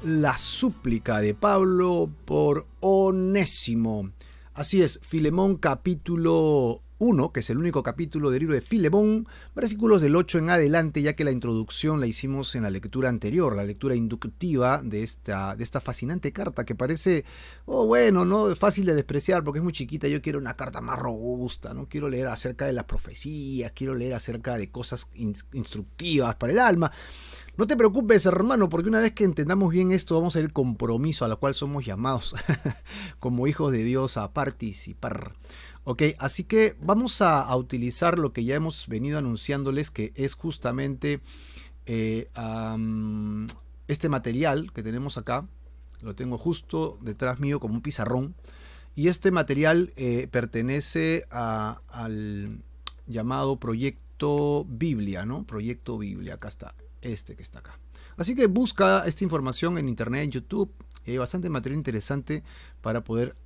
la súplica de Pablo por Onésimo. Así es, Filemón capítulo 1, que es el único capítulo del libro de Filemón, versículos del 8 en adelante, ya que la introducción la hicimos en la lectura anterior, la lectura inductiva de esta fascinante carta que parece, no fácil de despreciar porque es muy chiquita. Yo quiero una carta más robusta, no quiero leer acerca de las profecías, quiero leer acerca de cosas instructivas para el alma. No te preocupes, hermano, porque una vez que entendamos bien esto, vamos a ver el compromiso a la cual somos llamados como hijos de Dios a participar. Ok, así que vamos a utilizar lo que ya hemos venido anunciándoles, que es justamente este material que tenemos acá. Lo tengo justo detrás mío como un pizarrón. Y este material pertenece al llamado Proyecto Biblia, ¿no? Proyecto Biblia, acá está. Este que está acá. Así que busca esta información en internet, en YouTube. Hay bastante material interesante para poder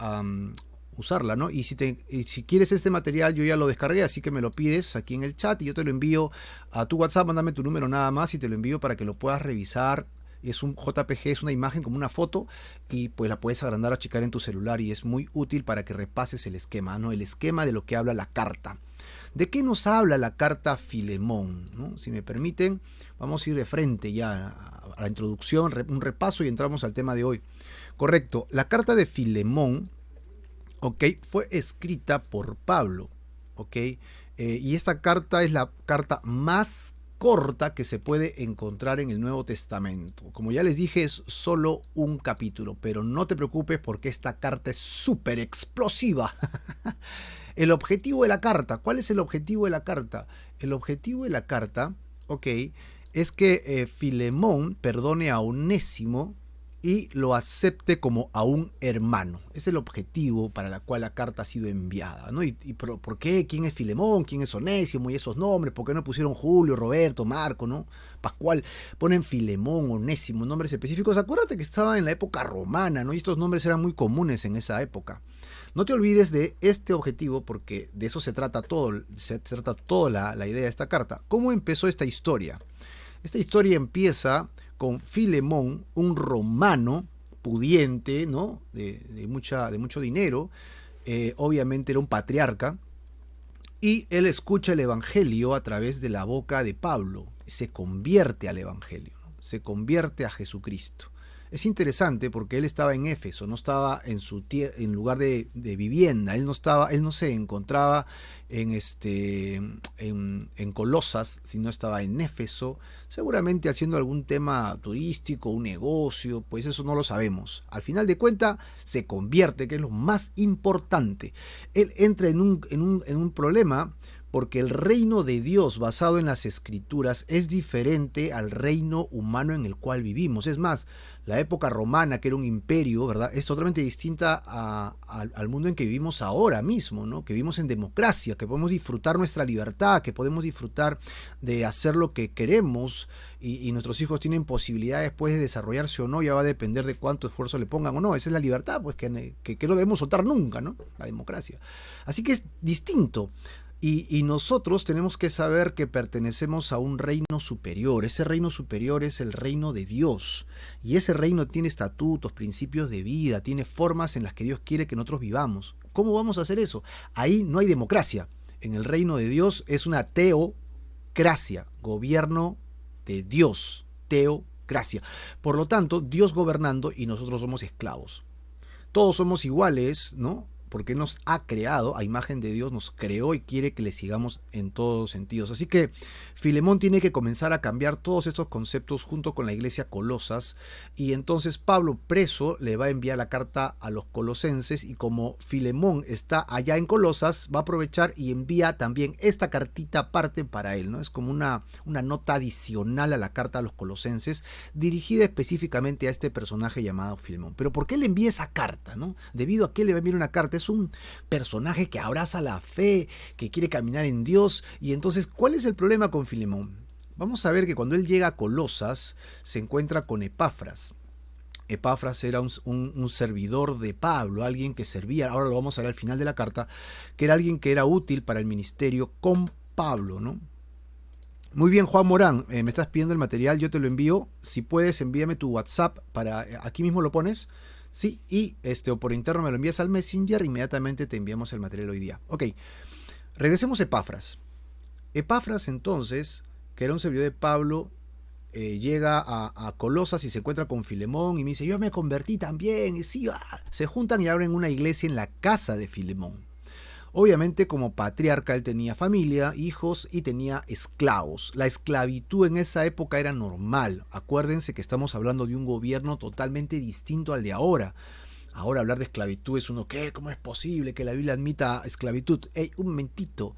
usarla, ¿no? Y si quieres este material, yo ya lo descargué, así que me lo pides aquí en el chat y yo te lo envío a tu WhatsApp. Mándame tu número nada más y te lo envío para que lo puedas revisar. Es un JPG, es una imagen como una foto, y pues la puedes agrandar o achicar en tu celular, y es muy útil para que repases el esquema, ¿no? El esquema de lo que habla la carta. ¿De qué nos habla la carta Filemón, ¿no? Si me permiten, vamos a ir de frente ya a la introducción, un repaso, y entramos al tema de hoy. Correcto, la carta de Filemón, ¿ok?, fue escrita por Pablo, ¿ok? Y esta carta es la carta más corta que se puede encontrar en el Nuevo Testamento. Como ya les dije, es solo un capítulo, pero no te preocupes porque esta carta es súper explosiva. El objetivo de la carta, ¿cuál es el objetivo de la carta? El objetivo de la carta, ok, es que Filemón perdone a Onésimo y lo acepte como a un hermano. Es el objetivo para el cual la carta ha sido enviada, ¿no? ¿Por qué? ¿Quién es Filemón? ¿Quién es Onésimo? Y esos nombres, ¿por qué no pusieron Julio, Roberto, Marco, ¿no? Pascual? Ponen Filemón, Onésimo, nombres específicos. Acuérdate que estaba en la época romana, ¿no? Y estos nombres eran muy comunes en esa época. No te olvides de este objetivo, porque de eso se trata todo, toda la idea de esta carta. ¿Cómo empezó esta historia? Esta historia empieza con Filemón, un romano pudiente, ¿no? de mucho dinero. Obviamente era un patriarca, y él escucha el evangelio a través de la boca de Pablo. Se convierte al evangelio, ¿no? Se convierte a Jesucristo. Es interesante porque él estaba en Éfeso, no estaba en lugar de vivienda. Él no se encontraba en Colosas, sino estaba en Éfeso, seguramente haciendo algún tema turístico, un negocio, pues eso no lo sabemos. Al final de cuentas se convierte, que es lo más importante. Él entra en un problema, porque el reino de Dios basado en las Escrituras es diferente al reino humano en el cual vivimos. Es más, la época romana, que era un imperio, ¿verdad?, es totalmente distinta al mundo en que vivimos ahora mismo, ¿no? Que vivimos en democracia, que podemos disfrutar nuestra libertad, que podemos disfrutar de hacer lo que queremos, y nuestros hijos tienen posibilidad después de desarrollarse o no. Ya va a depender de cuánto esfuerzo le pongan o no. Esa es la libertad, pues, que no debemos soltar nunca, ¿no? La democracia. Así que es distinto. Y nosotros tenemos que saber que pertenecemos a un reino superior. Ese reino superior es el reino de Dios. Y ese reino tiene estatutos, principios de vida, tiene formas en las que Dios quiere que nosotros vivamos. ¿Cómo vamos a hacer eso? Ahí no hay democracia. En el reino de Dios es una teocracia, gobierno de Dios, teocracia. Por lo tanto, Dios gobernando y nosotros somos esclavos. Todos somos iguales, ¿no? Porque nos ha creado a imagen de Dios, nos creó y quiere que le sigamos en todos los sentidos. Así que Filemón tiene que comenzar a cambiar todos estos conceptos junto con la iglesia Colosas, y entonces Pablo, preso, le va a enviar la carta a los colosenses, y como Filemón está allá en Colosas, va a aprovechar y envía también esta cartita aparte para él, ¿no? Es como una nota adicional a la carta a los colosenses, dirigida específicamente a este personaje llamado Filemón. Pero ¿por qué le envía esa carta, no? ¿Debido a qué le va a enviar una carta? Es un personaje que abraza la fe, que quiere caminar en Dios. Y entonces, ¿cuál es el problema con Filemón? Vamos a ver que cuando él llega a Colosas, se encuentra con Epafras. Epafras era un servidor de Pablo, alguien que servía, ahora lo vamos a ver al final de la carta, que era alguien que era útil para el ministerio con Pablo, ¿no? Muy bien, Juan Morán, me estás pidiendo el material, yo te lo envío. Si puedes, envíame tu WhatsApp para aquí mismo lo pones, sí, y o por interno me lo envías al Messenger, inmediatamente te enviamos el material hoy día. Ok, regresemos a Epafras. Epafras, entonces, que era un servidor de Pablo, llega a Colosas y se encuentra con Filemón y me dice, yo me convertí también, y sí, se juntan y abren una iglesia en la casa de Filemón. Obviamente, como patriarca, él tenía familia, hijos y tenía esclavos. La esclavitud en esa época era normal. Acuérdense que estamos hablando de un gobierno totalmente distinto al de ahora. Ahora hablar de esclavitud es uno, ¿qué? ¿Cómo es posible que la Biblia admita esclavitud? ¡Ey, un momentito!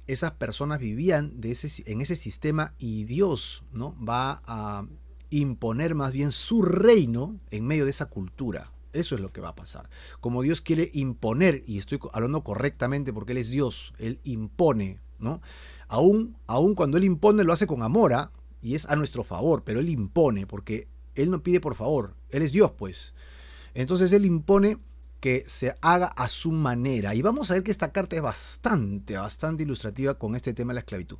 Esas personas vivían en ese sistema y Dios, ¿no?, va a imponer más bien su reino en medio de esa cultura. Eso es lo que va a pasar. Como Dios quiere imponer, y estoy hablando correctamente porque Él es Dios, Él impone, ¿no? Aún cuando Él impone lo hace con amor, ¿eh? Y es a nuestro favor, pero Él impone porque Él no pide por favor, Él es Dios, pues. Entonces Él impone que se haga a su manera. Y vamos a ver que esta carta es bastante ilustrativa con este tema de la esclavitud.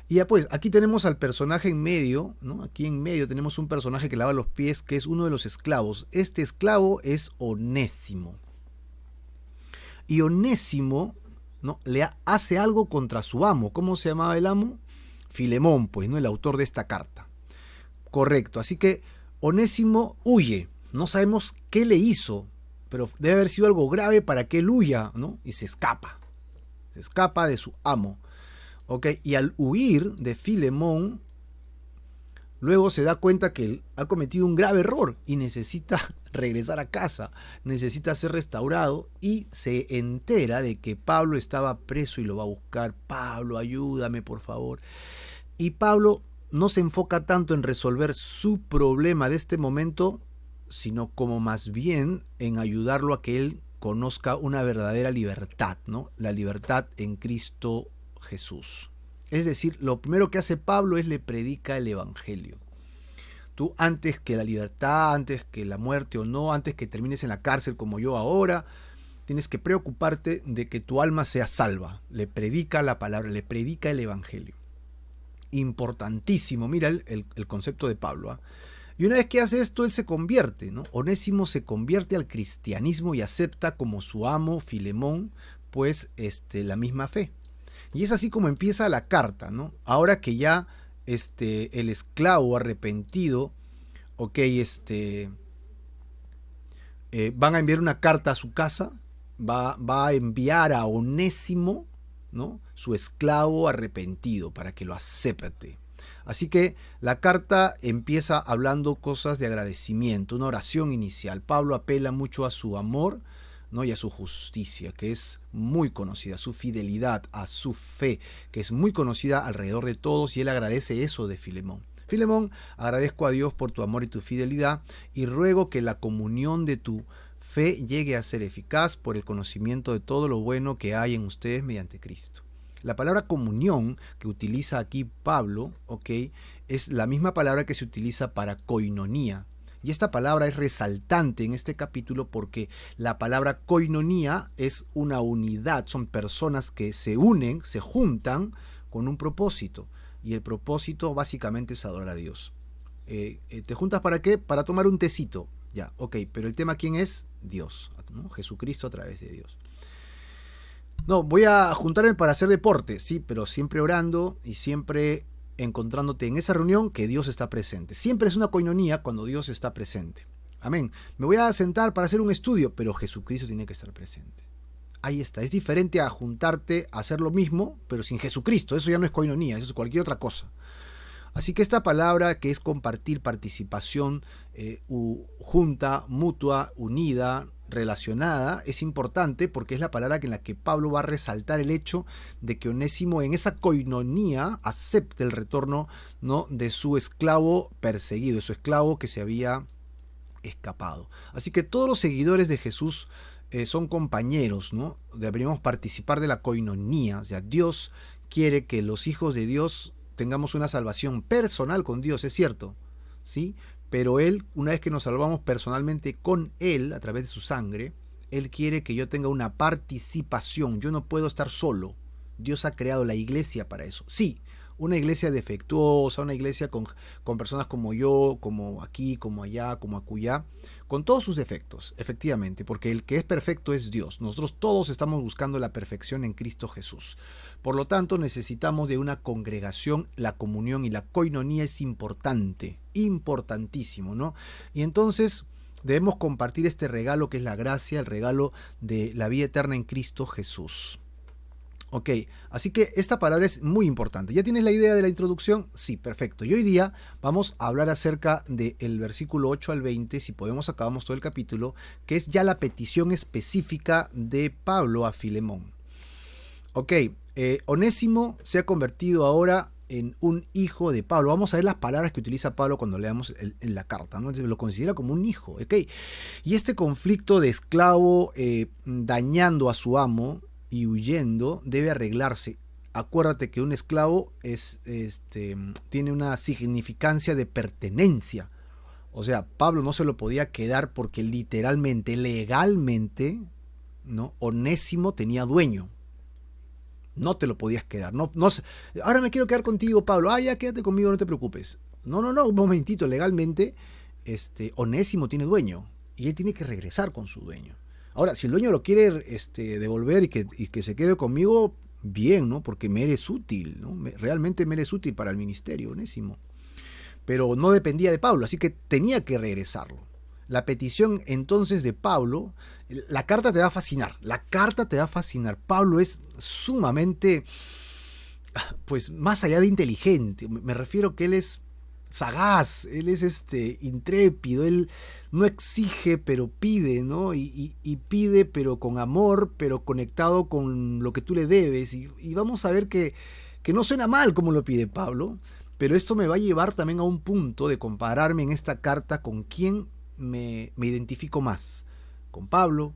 Y ya pues, aquí tenemos al personaje en medio, ¿no? Aquí en medio tenemos un personaje que lava los pies, que es uno de los esclavos. Este esclavo es Onésimo. Y Onésimo, ¿no?, le hace algo contra su amo. ¿Cómo se llamaba el amo? Filemón, pues, ¿no?, el autor de esta carta. Correcto, así que Onésimo huye. No sabemos qué le hizo, pero debe haber sido algo grave para que él huya, ¿no? Y se escapa de su amo. ¿Ok? Y al huir de Filemón, luego se da cuenta que él ha cometido un grave error y necesita regresar a casa, necesita ser restaurado y se entera de que Pablo estaba preso y lo va a buscar. Pablo, ayúdame, por favor. Y Pablo no se enfoca tanto en resolver su problema de este momento, sino como más bien en ayudarlo a que él conozca una verdadera libertad, ¿no? La libertad en Cristo Jesús. Es decir, lo primero que hace Pablo es le predica el evangelio. Tú, antes que la libertad, antes que la muerte o no, antes que termines en la cárcel como yo ahora, tienes que preocuparte de que tu alma sea salva. Le predica la palabra, le predica el evangelio. Importantísimo, mira el concepto de Pablo, ¿eh? Y una vez que hace esto, él se convierte, ¿no? Onésimo se convierte al cristianismo y acepta como su amo, Filemón, pues la misma fe. Y es así como empieza la carta, ¿no? Ahora que ya el esclavo arrepentido, ok, van a enviar una carta a su casa, va a enviar a Onésimo, ¿no?, su esclavo arrepentido, para que lo acepte. Así que la carta empieza hablando cosas de agradecimiento, una oración inicial. Pablo apela mucho a su amor, ¿no?, y a su justicia, que es muy conocida, su fidelidad, a su fe, que es muy conocida alrededor de todos, y él agradece eso de Filemón. Filemón, agradezco a Dios por tu amor y tu fidelidad, y ruego que la comunión de tu fe llegue a ser eficaz por el conocimiento de todo lo bueno que hay en ustedes mediante Cristo. La palabra comunión que utiliza aquí Pablo, ¿ok?, es la misma palabra que se utiliza para koinonía. Y esta palabra es resaltante en este capítulo porque la palabra koinonía es una unidad, son personas que se unen, se juntan con un propósito. Y el propósito básicamente es adorar a Dios. ¿Te juntas para qué? Para tomar un tecito. Ya, ok, pero el tema ¿quién es? Dios, ¿no? Jesucristo a través de Dios. No, voy a juntarme para hacer deporte, sí, pero siempre orando y siempre encontrándote en esa reunión que Dios está presente. Siempre es una koinonía cuando Dios está presente. Amén. Me voy a sentar para hacer un estudio, pero Jesucristo tiene que estar presente. Ahí está. Es diferente a juntarte a hacer lo mismo, pero sin Jesucristo. Eso ya no es koinonía, eso es cualquier otra cosa. Así que esta palabra que es compartir, participación, junta, mutua, unida, relacionada, es importante porque es la palabra en la que Pablo va a resaltar el hecho de que Onésimo en esa koinonía acepte el retorno, ¿no?, de su esclavo perseguido, de su esclavo que se había escapado. Así que todos los seguidores de Jesús son compañeros, ¿no? Deberíamos participar de la koinonía. O sea, Dios quiere que los hijos de Dios tengamos una salvación personal con Dios, es cierto, ¿sí? Pero Él, una vez que nos salvamos personalmente con Él, a través de su sangre, Él quiere que yo tenga una participación. Yo no puedo estar solo. Dios ha creado la iglesia para eso. Sí, una iglesia defectuosa, una iglesia con personas como yo, como aquí, como allá, como acullá, con todos sus defectos, efectivamente, porque el que es perfecto es Dios. Nosotros todos estamos buscando la perfección en Cristo Jesús. Por lo tanto, necesitamos de una congregación, la comunión y la coinonía es importante, importantísimo, ¿no? Y entonces debemos compartir este regalo que es la gracia, el regalo de la vida eterna en Cristo Jesús. Ok, así que esta palabra es muy importante. ¿Ya tienes la idea de la introducción? Sí, perfecto. Y hoy día vamos a hablar acerca del versículo 8 al 20, si podemos acabamos todo el capítulo, que es ya la petición específica de Pablo a Filemón. Ok, Onésimo se ha convertido ahora en un hijo de Pablo. Vamos a ver las palabras que utiliza Pablo cuando leamos en la carta, ¿no? Lo considera como un hijo, ¿ok? Y este conflicto de esclavo dañando a su amo y huyendo debe arreglarse. Acuérdate que un esclavo tiene una significancia de pertenencia. O sea, Pablo no se lo podía quedar porque literalmente, legalmente, ¿no? Onésimo tenía dueño. No te lo podías quedar. No, ahora me quiero quedar contigo, Pablo. Ah, ya quédate conmigo, no te preocupes. No, un momentito. Legalmente, Onésimo tiene dueño y él tiene que regresar con su dueño. Ahora, si el dueño lo quiere devolver y que se quede conmigo, bien, ¿no? Porque me eres útil, ¿no? Realmente me eres útil para el ministerio, Onésimo. Pero no dependía de Pablo, así que tenía que regresarlo. La petición entonces de Pablo, la carta te va a fascinar, Pablo es sumamente, pues más allá de inteligente, me refiero que él es sagaz, él es intrépido, él no exige pero pide, ¿no? Y pide pero con amor, pero conectado con lo que tú le debes. Y vamos a ver que no suena mal como lo pide Pablo, pero esto me va a llevar también a un punto de compararme en esta carta con quién me identifico más, con Pablo,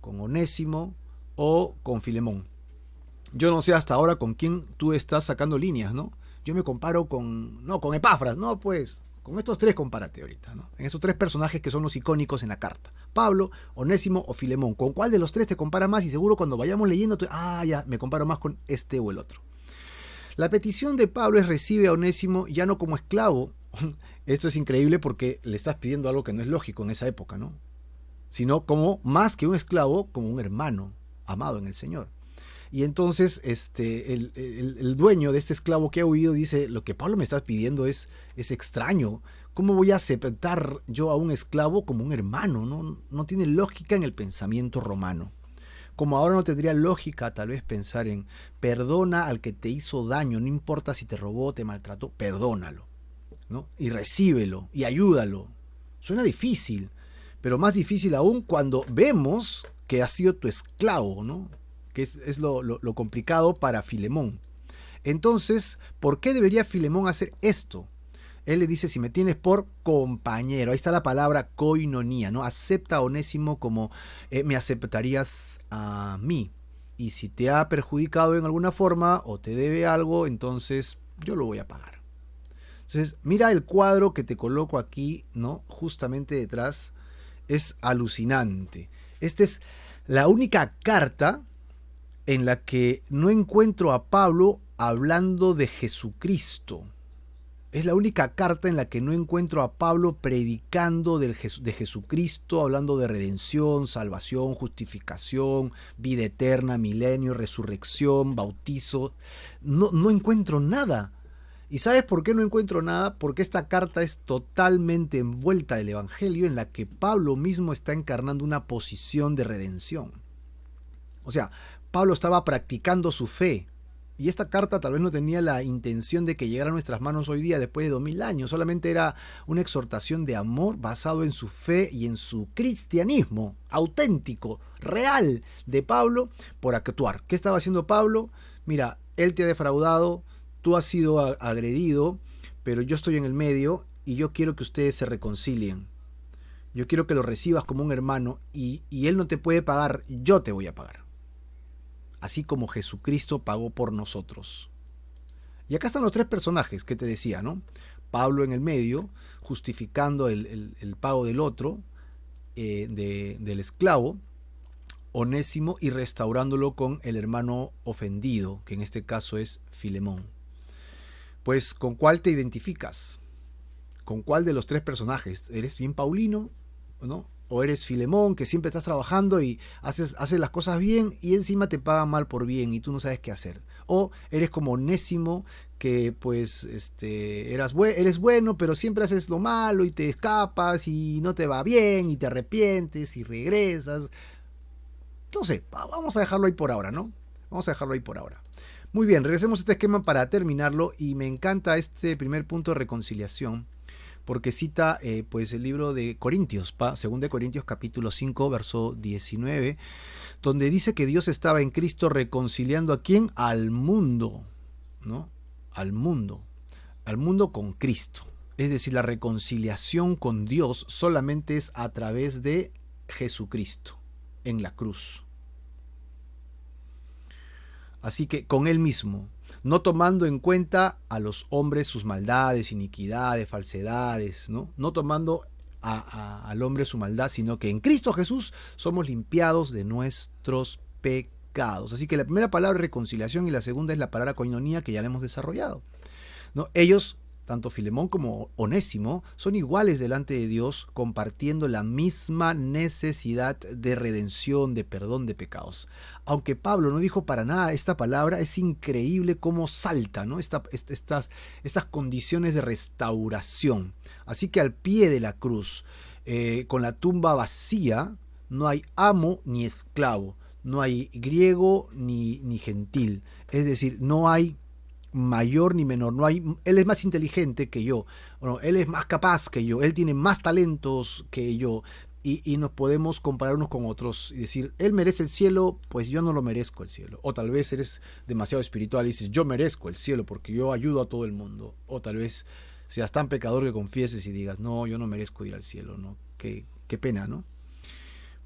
con Onésimo o con Filemón. Yo no sé hasta ahora con quién tú estás sacando líneas, ¿no? Yo me comparo con Epafras, no, pues, con estos tres compárate ahorita, ¿no? En esos tres personajes que son los icónicos en la carta. Pablo, Onésimo o Filemón. ¿Con cuál de los tres te compara más? Y seguro cuando vayamos leyendo, ya, me comparo más con este o el otro. La petición de Pablo es recibe a Onésimo ya no como esclavo. Esto es increíble porque le estás pidiendo algo que no es lógico en esa época, ¿no? Sino como, más que un esclavo, como un hermano amado en el Señor. Y entonces el dueño de este esclavo que ha huido dice, lo que Pablo me está pidiendo es extraño. ¿Cómo voy a aceptar yo a un esclavo como un hermano? No tiene lógica en el pensamiento romano. Como ahora no tendría lógica tal vez pensar en perdona al que te hizo daño, no importa si te robó, te maltrató, perdónalo, ¿no? Y recíbelo y ayúdalo. Suena difícil, pero más difícil aún cuando vemos que ha sido tu esclavo, ¿no? Que es lo complicado para Filemón. Entonces, ¿por qué debería Filemón hacer esto? Él le dice, si me tienes por compañero, ahí está la palabra koinonía, ¿no? Acepta a Onésimo como me aceptarías a mí. Y si te ha perjudicado en alguna forma o te debe algo, entonces yo lo voy a pagar. Entonces, mira el cuadro que te coloco aquí, ¿no? Justamente detrás. Es alucinante. Esta es la única carta en la que no encuentro a Pablo hablando de Jesucristo. Es la única carta en la que no encuentro a Pablo predicando de Jesucristo, hablando de redención, salvación, justificación, vida eterna, milenio, resurrección, bautizo. No encuentro nada. ¿Y sabes por qué no encuentro nada? Porque esta carta es totalmente envuelta del Evangelio en la que Pablo mismo está encarnando una posición de redención. O sea, Pablo estaba practicando su fe. Y esta carta tal vez no tenía la intención de que llegara a nuestras manos hoy día después de 2000 años. Solamente era una exhortación de amor basado en su fe y en su cristianismo auténtico, real de Pablo por actuar. ¿Qué estaba haciendo Pablo? Mira, él te ha defraudado, tú has sido agredido, pero yo estoy en el medio y yo quiero que ustedes se reconcilien. Yo quiero que lo recibas como un hermano y él no te puede pagar, yo te voy a pagar. Así como Jesucristo pagó por nosotros. Y acá están los tres personajes que te decía, ¿no? Pablo en el medio, justificando el pago del otro, del esclavo, Onésimo, y restaurándolo con el hermano ofendido, que en este caso es Filemón. Pues, ¿con cuál te identificas? ¿Con cuál de los tres personajes? ¿Eres bien Paulino, ¿no? ¿O eres Filemón, que siempre estás trabajando y haces las cosas bien y encima te pagan mal por bien y tú no sabes qué hacer? ¿O eres como Onésimo, que pues eres bueno, pero siempre haces lo malo y te escapas y no te va bien y te arrepientes y regresas? No sé, vamos a dejarlo ahí por ahora, ¿no? Vamos a dejarlo ahí por ahora. Muy bien, regresemos a este esquema para terminarlo, y me encanta este primer punto de reconciliación porque cita pues el libro de Corintios, 2 Corintios capítulo 5, verso 19, donde dice que Dios estaba en Cristo reconciliando ¿a quién? Al mundo, ¿no? Al mundo con Cristo. Es decir, la reconciliación con Dios solamente es a través de Jesucristo en la cruz. Así que con Él mismo, no tomando en cuenta a los hombres sus maldades, iniquidades, falsedades, no tomando al hombre su maldad, sino que en Cristo Jesús somos limpiados de nuestros pecados. Así que la primera palabra es reconciliación y la segunda es la palabra koinonía, que ya la hemos desarrollado, ¿no? Ellos, tanto Filemón como Onésimo, son iguales delante de Dios, compartiendo la misma necesidad de redención, de perdón de pecados. Aunque Pablo no dijo para nada esta palabra, es increíble cómo salta, ¿no? Estas condiciones de restauración. Así que al pie de la cruz, con la tumba vacía, no hay amo ni esclavo, no hay griego ni gentil. Es decir, no hay mayor ni menor, no hay, él es más inteligente que yo, bueno, él es más capaz que yo, él tiene más talentos que yo, y nos podemos comparar unos con otros y decir, él merece el cielo, pues yo no lo merezco el cielo. O tal vez eres demasiado espiritual y dices, yo merezco el cielo porque yo ayudo a todo el mundo. O tal vez seas tan pecador que confieses y digas, no, yo no merezco ir al cielo, ¿no? Qué pena, ¿no?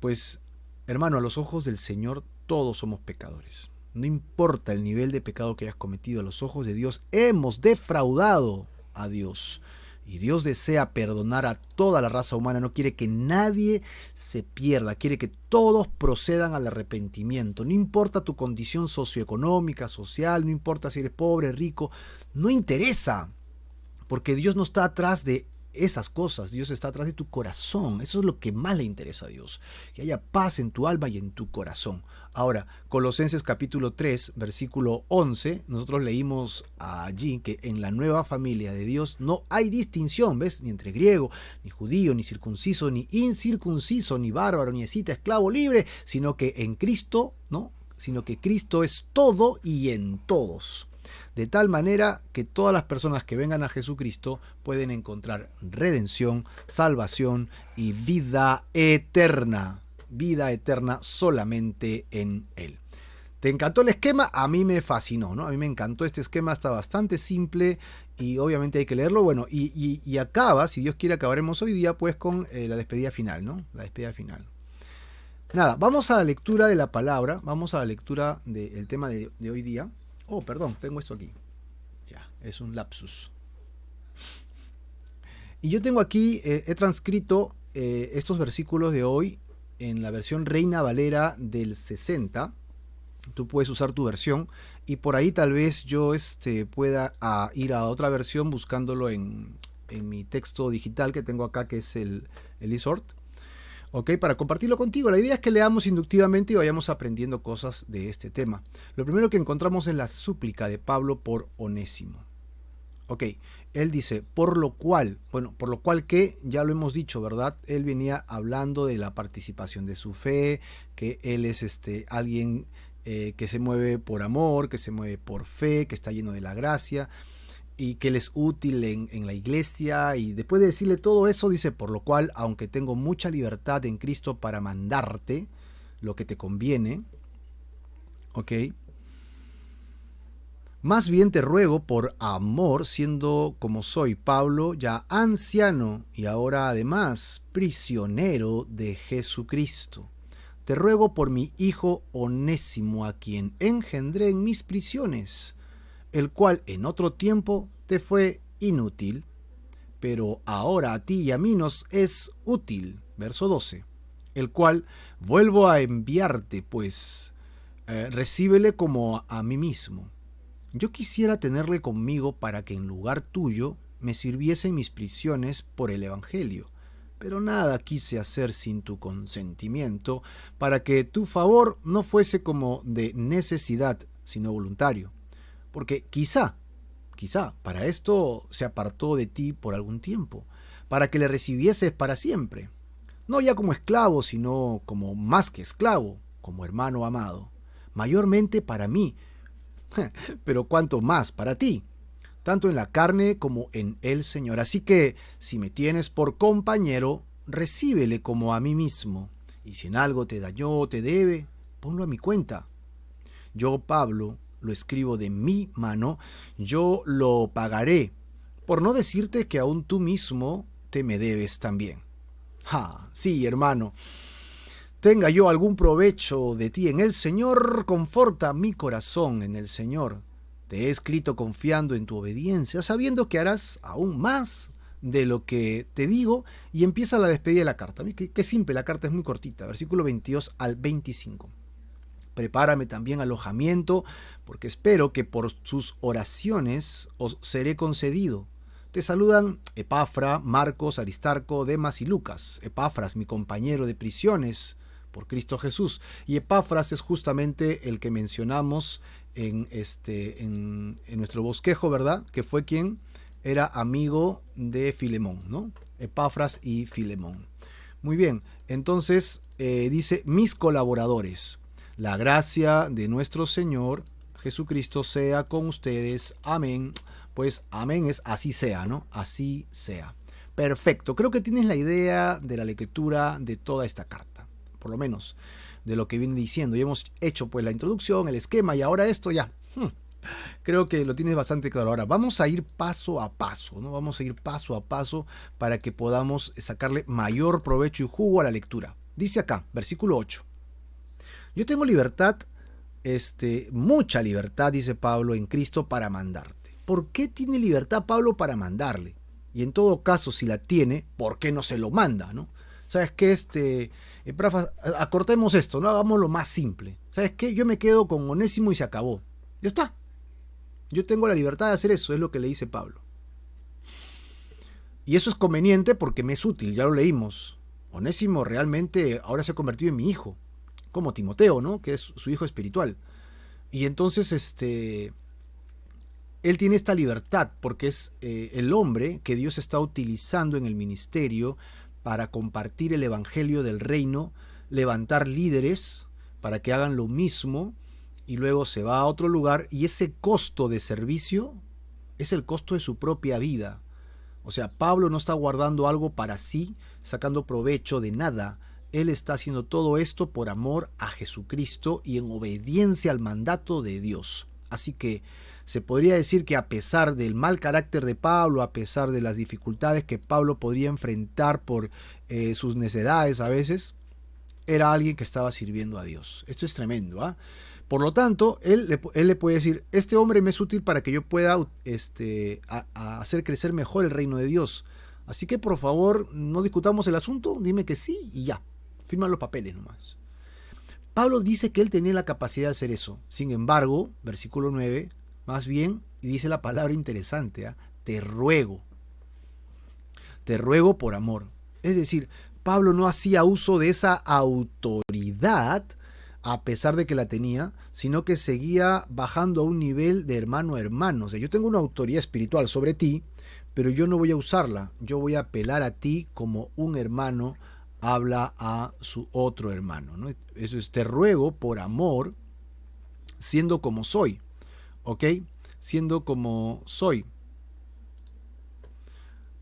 Pues, hermano, a los ojos del Señor todos somos pecadores. No importa el nivel de pecado que hayas cometido, a los ojos de Dios hemos defraudado a Dios. Y Dios desea perdonar a toda la raza humana, no quiere que nadie se pierda, quiere que todos procedan al arrepentimiento. No importa tu condición socioeconómica, social, no importa si eres pobre, rico, no interesa, porque Dios no está atrás de esas cosas, Dios está atrás de tu corazón. Eso es lo que más le interesa a Dios, que haya paz en tu alma y en tu corazón. Ahora, Colosenses capítulo 3, versículo 11, nosotros leímos allí que en la nueva familia de Dios no hay distinción, ¿ves? Ni entre griego, ni judío, ni circunciso, ni incircunciso, ni bárbaro, ni escita, esclavo, libre, sino que en Cristo, ¿no? Sino que Cristo es todo y en todos. De tal manera que todas las personas que vengan a Jesucristo pueden encontrar redención, salvación y vida eterna. Vida eterna solamente en Él. ¿Te encantó el esquema? A mí me fascinó, ¿no? A mí me encantó este esquema, está bastante simple y obviamente hay que leerlo. Bueno, y acaba, si Dios quiere, acabaremos hoy día pues con la despedida final, ¿no? La despedida final. Nada, vamos a la lectura de la palabra, vamos a la lectura del tema de hoy día. Oh, perdón, tengo esto aquí. Ya, es un lapsus. Y yo tengo aquí, he transcrito estos versículos de hoy en la versión Reina Valera del 60. Tú puedes usar tu versión y por ahí tal vez yo pueda ir a otra versión buscándolo en mi texto digital que tengo acá, que es el eSword. ¿Ok? Para compartirlo contigo. La idea es que leamos inductivamente y vayamos aprendiendo cosas de este tema. Lo primero que encontramos es la súplica de Pablo por Onésimo. Ok, él dice, por lo cual que ya lo hemos dicho, ¿verdad? Él venía hablando de la participación de su fe, que él es alguien que se mueve por amor, que se mueve por fe, que está lleno de la gracia, y que él es útil en la iglesia. Y después de decirle todo eso, dice, por lo cual, aunque tengo mucha libertad en Cristo para mandarte lo que te conviene, ¿ok? Más bien te ruego por amor, siendo como soy Pablo, ya anciano y ahora además prisionero de Jesucristo. Te ruego por mi hijo Onésimo, a quien engendré en mis prisiones, el cual en otro tiempo te fue inútil, pero ahora a ti y a mí nos es útil. Verso 12. El cual vuelvo a enviarte, pues recíbele como a mí mismo. Yo quisiera tenerle conmigo para que en lugar tuyo me sirviese en mis prisiones por el Evangelio. Pero nada quise hacer sin tu consentimiento, para que tu favor no fuese como de necesidad, sino voluntario. Porque quizá, para esto se apartó de ti por algún tiempo, para que le recibieses para siempre. No ya como esclavo, sino como más que esclavo, como hermano amado. Mayormente para mí, pero cuanto más para ti, tanto en la carne como en el Señor. Así que, si me tienes por compañero, recíbele como a mí mismo. Y si en algo te dañó o te debe, ponlo a mi cuenta. Yo, Pablo, lo escribo de mi mano, yo lo pagaré, por no decirte que aún tú mismo te me debes también. Sí, hermano, tenga yo algún provecho de ti en el Señor, conforta mi corazón en el Señor. Te he escrito confiando en tu obediencia, sabiendo que harás aún más de lo que te digo, y empieza la despedida de la carta. Qué simple, la carta es muy cortita, versículo 22 al 25. Prepárame también alojamiento, porque espero que por sus oraciones os seré concedido. Te saludan Epafra, Marcos, Aristarco, Demas y Lucas. Epafras, mi compañero de prisiones por Cristo Jesús. Y Epafras es justamente el que mencionamos en nuestro bosquejo, ¿verdad? Que fue quien era amigo de Filemón, ¿no? Epafras y Filemón. Muy bien, entonces dice, mis colaboradores. La gracia de nuestro Señor Jesucristo sea con ustedes. Amén. Pues amén es así sea, ¿no? Así sea. Perfecto. Creo que tienes la idea de la lectura de toda esta carta. Por lo menos de lo que viene diciendo. Ya hemos hecho pues la introducción, el esquema y ahora esto ya. Creo que lo tienes bastante claro. Ahora vamos a ir paso a paso, ¿no? Vamos a ir paso a paso para que podamos sacarle mayor provecho y jugo a la lectura. Dice acá, versículo 8. Yo tengo libertad, mucha libertad, dice Pablo, en Cristo para mandarte. ¿Por qué tiene libertad Pablo para mandarle? Y en todo caso, si la tiene, ¿por qué no se lo manda, no? ¿Sabes qué? Acortemos esto, ¿no? Hagámoslo más simple. ¿Sabes qué? Yo me quedo con Onésimo y se acabó. Ya está. Yo tengo la libertad de hacer eso, es lo que le dice Pablo. Y eso es conveniente porque me es útil, ya lo leímos. Onésimo realmente ahora se ha convertido en mi hijo, como Timoteo, ¿no? Que es su hijo espiritual. Y entonces él tiene esta libertad porque es el hombre que Dios está utilizando en el ministerio para compartir el evangelio del reino, levantar líderes para que hagan lo mismo, y luego se va a otro lugar, y ese costo de servicio es el costo de su propia vida. O sea, Pablo no está guardando algo para sí, sacando provecho de nada. Él está haciendo todo esto por amor a Jesucristo y en obediencia al mandato de Dios. Así que se podría decir que a pesar del mal carácter de Pablo, a pesar de las dificultades que Pablo podría enfrentar por sus necedades a veces, era alguien que estaba sirviendo a Dios. Esto es tremendo, ¿ah? Por lo tanto, él le puede decir, este hombre me es útil para que yo pueda a hacer crecer mejor el reino de Dios. Así que por favor, no discutamos el asunto, dime que sí y ya. Firma los papeles nomás. Pablo dice que él tenía la capacidad de hacer eso. Sin embargo, versículo 9, más bien, y dice la palabra interesante, ¿eh? Te ruego por amor. Es decir, Pablo no hacía uso de esa autoridad a pesar de que la tenía, sino que seguía bajando a un nivel de hermano a hermano. O sea, yo tengo una autoridad espiritual sobre ti, pero yo no voy a usarla. Yo voy a apelar a ti como un hermano habla a su otro hermano, ¿no? Eso es, te ruego por amor, siendo como soy, ¿ok? Siendo como soy.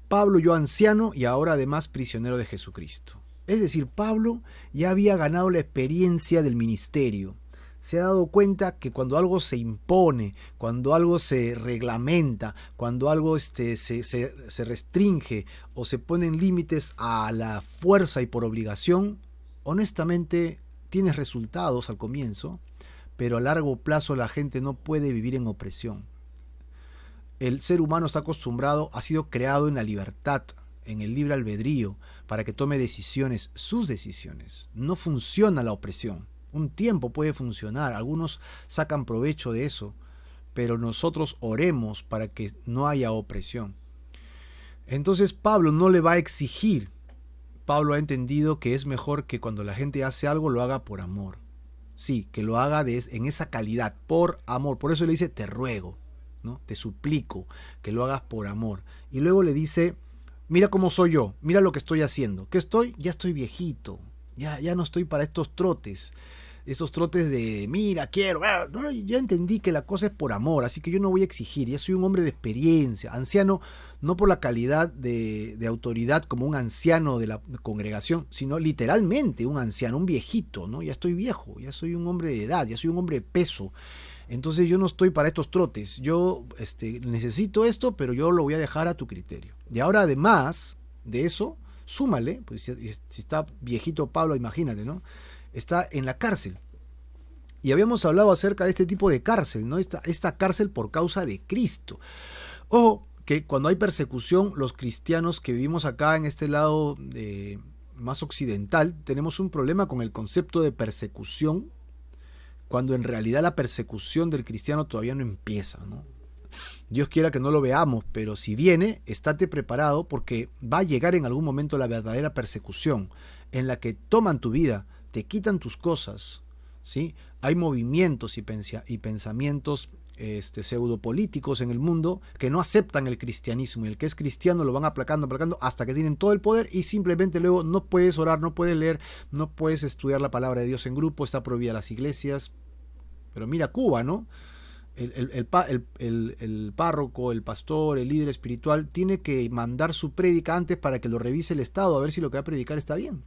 Pablo, yo anciano y ahora además prisionero de Jesucristo. Es decir, Pablo ya había ganado la experiencia del ministerio. Se ha dado cuenta que cuando algo se impone, cuando algo se reglamenta, cuando algo se restringe o se ponen límites a la fuerza y por obligación, honestamente tienes resultados al comienzo, pero a largo plazo la gente no puede vivir en opresión. El ser humano está acostumbrado, ha sido creado en la libertad, en el libre albedrío, para que tome decisiones, sus decisiones. No funciona la opresión. Un tiempo puede funcionar, algunos sacan provecho de eso, pero nosotros oremos para que no haya opresión. Entonces Pablo no le va a exigir. Pablo ha entendido que es mejor que cuando la gente hace algo lo haga por amor. Sí, que lo haga en esa calidad, por amor. Por eso le dice, te ruego, ¿no? Te suplico que lo hagas por amor. Y luego le dice, mira cómo soy yo, mira lo que estoy haciendo. ¿Qué estoy? Ya estoy viejito, ya no estoy para estos trotes. Esos trotes de, mira, quiero. No, ya entendí que la cosa es por amor, así que yo no voy a exigir. Ya soy un hombre de experiencia, anciano, no por la calidad de autoridad como un anciano de la congregación, sino literalmente un anciano, un viejito, ¿no? Ya estoy viejo, ya soy un hombre de edad, ya soy un hombre de peso. Entonces yo no estoy para estos trotes. Yo necesito esto, pero yo lo voy a dejar a tu criterio. Y ahora además de eso, súmale, pues si está viejito Pablo, imagínate, ¿no? Está en la cárcel. Y habíamos hablado acerca de este tipo de cárcel, ¿no? Esta cárcel por causa de Cristo. Ojo, que cuando hay persecución, los cristianos que vivimos acá en este lado más occidental, tenemos un problema con el concepto de persecución, cuando en realidad la persecución del cristiano todavía no empieza, ¿no? Dios quiera que no lo veamos, pero si viene, estate preparado porque va a llegar en algún momento la verdadera persecución, en la que toman tu vida, te quitan tus cosas, ¿sí? Hay movimientos y pensamientos pseudopolíticos en el mundo que no aceptan el cristianismo, y el que es cristiano lo van aplacando hasta que tienen todo el poder y simplemente luego no puedes orar, no puedes leer, no puedes estudiar la palabra de Dios en grupo, está prohibida las iglesias. Pero mira Cuba, ¿no? El párroco, el pastor, el líder espiritual tiene que mandar su prédica antes para que lo revise el Estado a ver si lo que va a predicar está bien.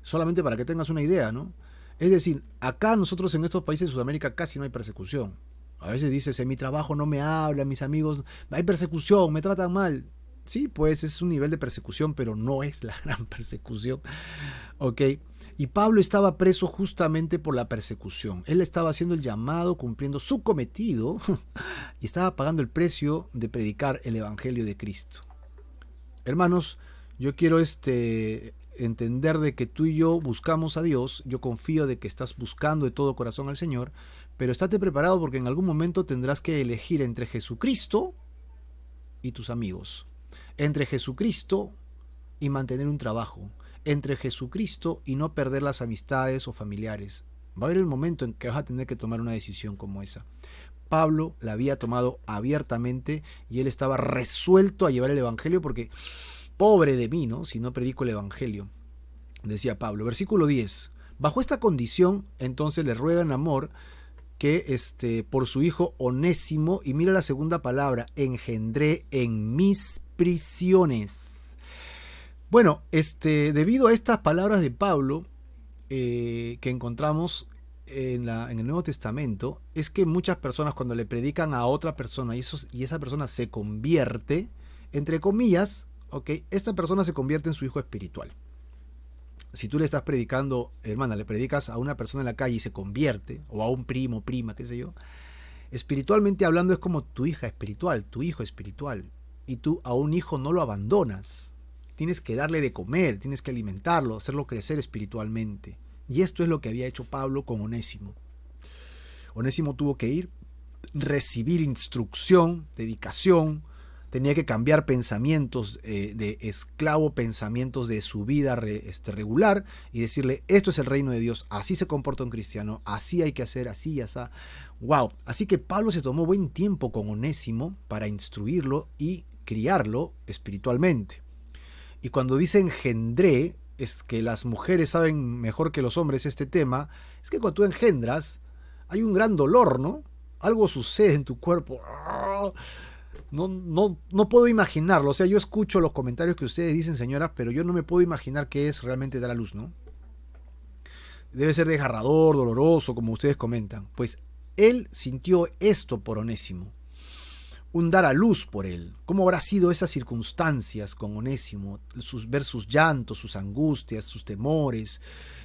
Solamente para que tengas una idea, ¿no? Es decir, acá nosotros en estos países de Sudamérica casi no hay persecución. A veces dices, en mi trabajo no me hablan, mis amigos, hay persecución, me tratan mal. Sí, pues es un nivel de persecución, pero no es la gran persecución. ¿Ok? Y Pablo estaba preso justamente por la persecución. Él estaba haciendo el llamado, cumpliendo su cometido, y estaba pagando el precio de predicar el Evangelio de Cristo. Hermanos, yo quiero entender de que tú y yo buscamos a Dios. Yo confío de que estás buscando de todo corazón al Señor, pero estate preparado porque en algún momento tendrás que elegir entre Jesucristo y tus amigos, entre Jesucristo y mantener un trabajo, entre Jesucristo y no perder las amistades o familiares. Va a haber el momento en que vas a tener que tomar una decisión como esa. Pablo la había tomado abiertamente y él estaba resuelto a llevar el Evangelio porque pobre de mí, ¿no? Si no predico el Evangelio, decía Pablo. Versículo 10. Bajo esta condición, entonces le ruega en amor que por su hijo Onésimo, y mira la segunda palabra, engendré en mis prisiones. Bueno, debido a estas palabras de Pablo que encontramos en el Nuevo Testamento, es que muchas personas cuando le predican a otra persona y esa persona se convierte, entre comillas, ¿okay? Esta persona se convierte en su hijo espiritual. Si tú le estás predicando, hermana, le predicas a una persona en la calle y se convierte, o a un primo, prima, qué sé yo, espiritualmente hablando es como tu hija espiritual, tu hijo espiritual, y tú a un hijo no lo abandonas. Tienes que darle de comer, tienes que alimentarlo, hacerlo crecer espiritualmente. Y esto es lo que había hecho Pablo con Onésimo. Onésimo tuvo que ir, recibir instrucción, dedicación, tenía que cambiar pensamientos de esclavo, pensamientos de su vida regular, y decirle, esto es el reino de Dios, así se comporta un cristiano, así hay que hacer, así y así. Wow. Así que Pablo se tomó buen tiempo con Onésimo para instruirlo y criarlo espiritualmente. Y cuando dice engendré, es que las mujeres saben mejor que los hombres este tema, es que cuando tú engendras, hay un gran dolor, ¿no? Algo sucede en tu cuerpo. No puedo imaginarlo. O sea, yo escucho los comentarios que ustedes dicen, señoras, pero yo no me puedo imaginar qué es realmente dar a luz, ¿no? Debe ser desgarrador, doloroso, como ustedes comentan. Pues él sintió esto por Onésimo. Un dar a luz por él. ¿Cómo habrá sido esas circunstancias con Onésimo? Ver sus llantos, sus angustias, sus temores,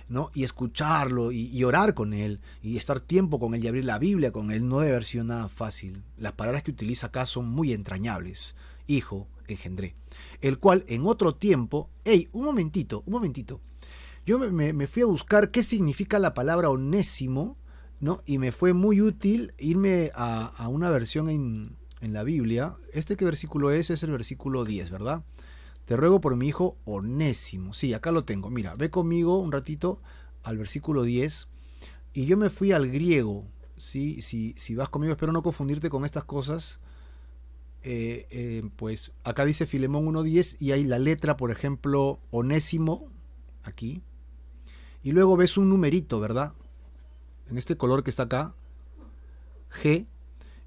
¿no? Y escucharlo y orar con él y estar tiempo con él y abrir la Biblia con él no debe haber sido nada fácil. Las palabras que utiliza acá son muy entrañables. Hijo, engendré. El cual en otro tiempo... ¡Ey! Un momentito. Yo me fui a buscar qué significa la palabra Onésimo ¿no? Y me fue muy útil irme a una versión en la Biblia. ¿Qué versículo es? Es el versículo 10, ¿verdad? Te ruego por mi hijo Onésimo. Sí, acá lo tengo. Mira, ve conmigo un ratito al versículo 10. Y yo me fui al griego. ¿Sí? Si vas conmigo, espero no confundirte con estas cosas. Pues acá dice Filemón 1.10 y hay la letra, por ejemplo, Onésimo, aquí. Y luego ves un numerito, ¿verdad? En este color que está acá, G.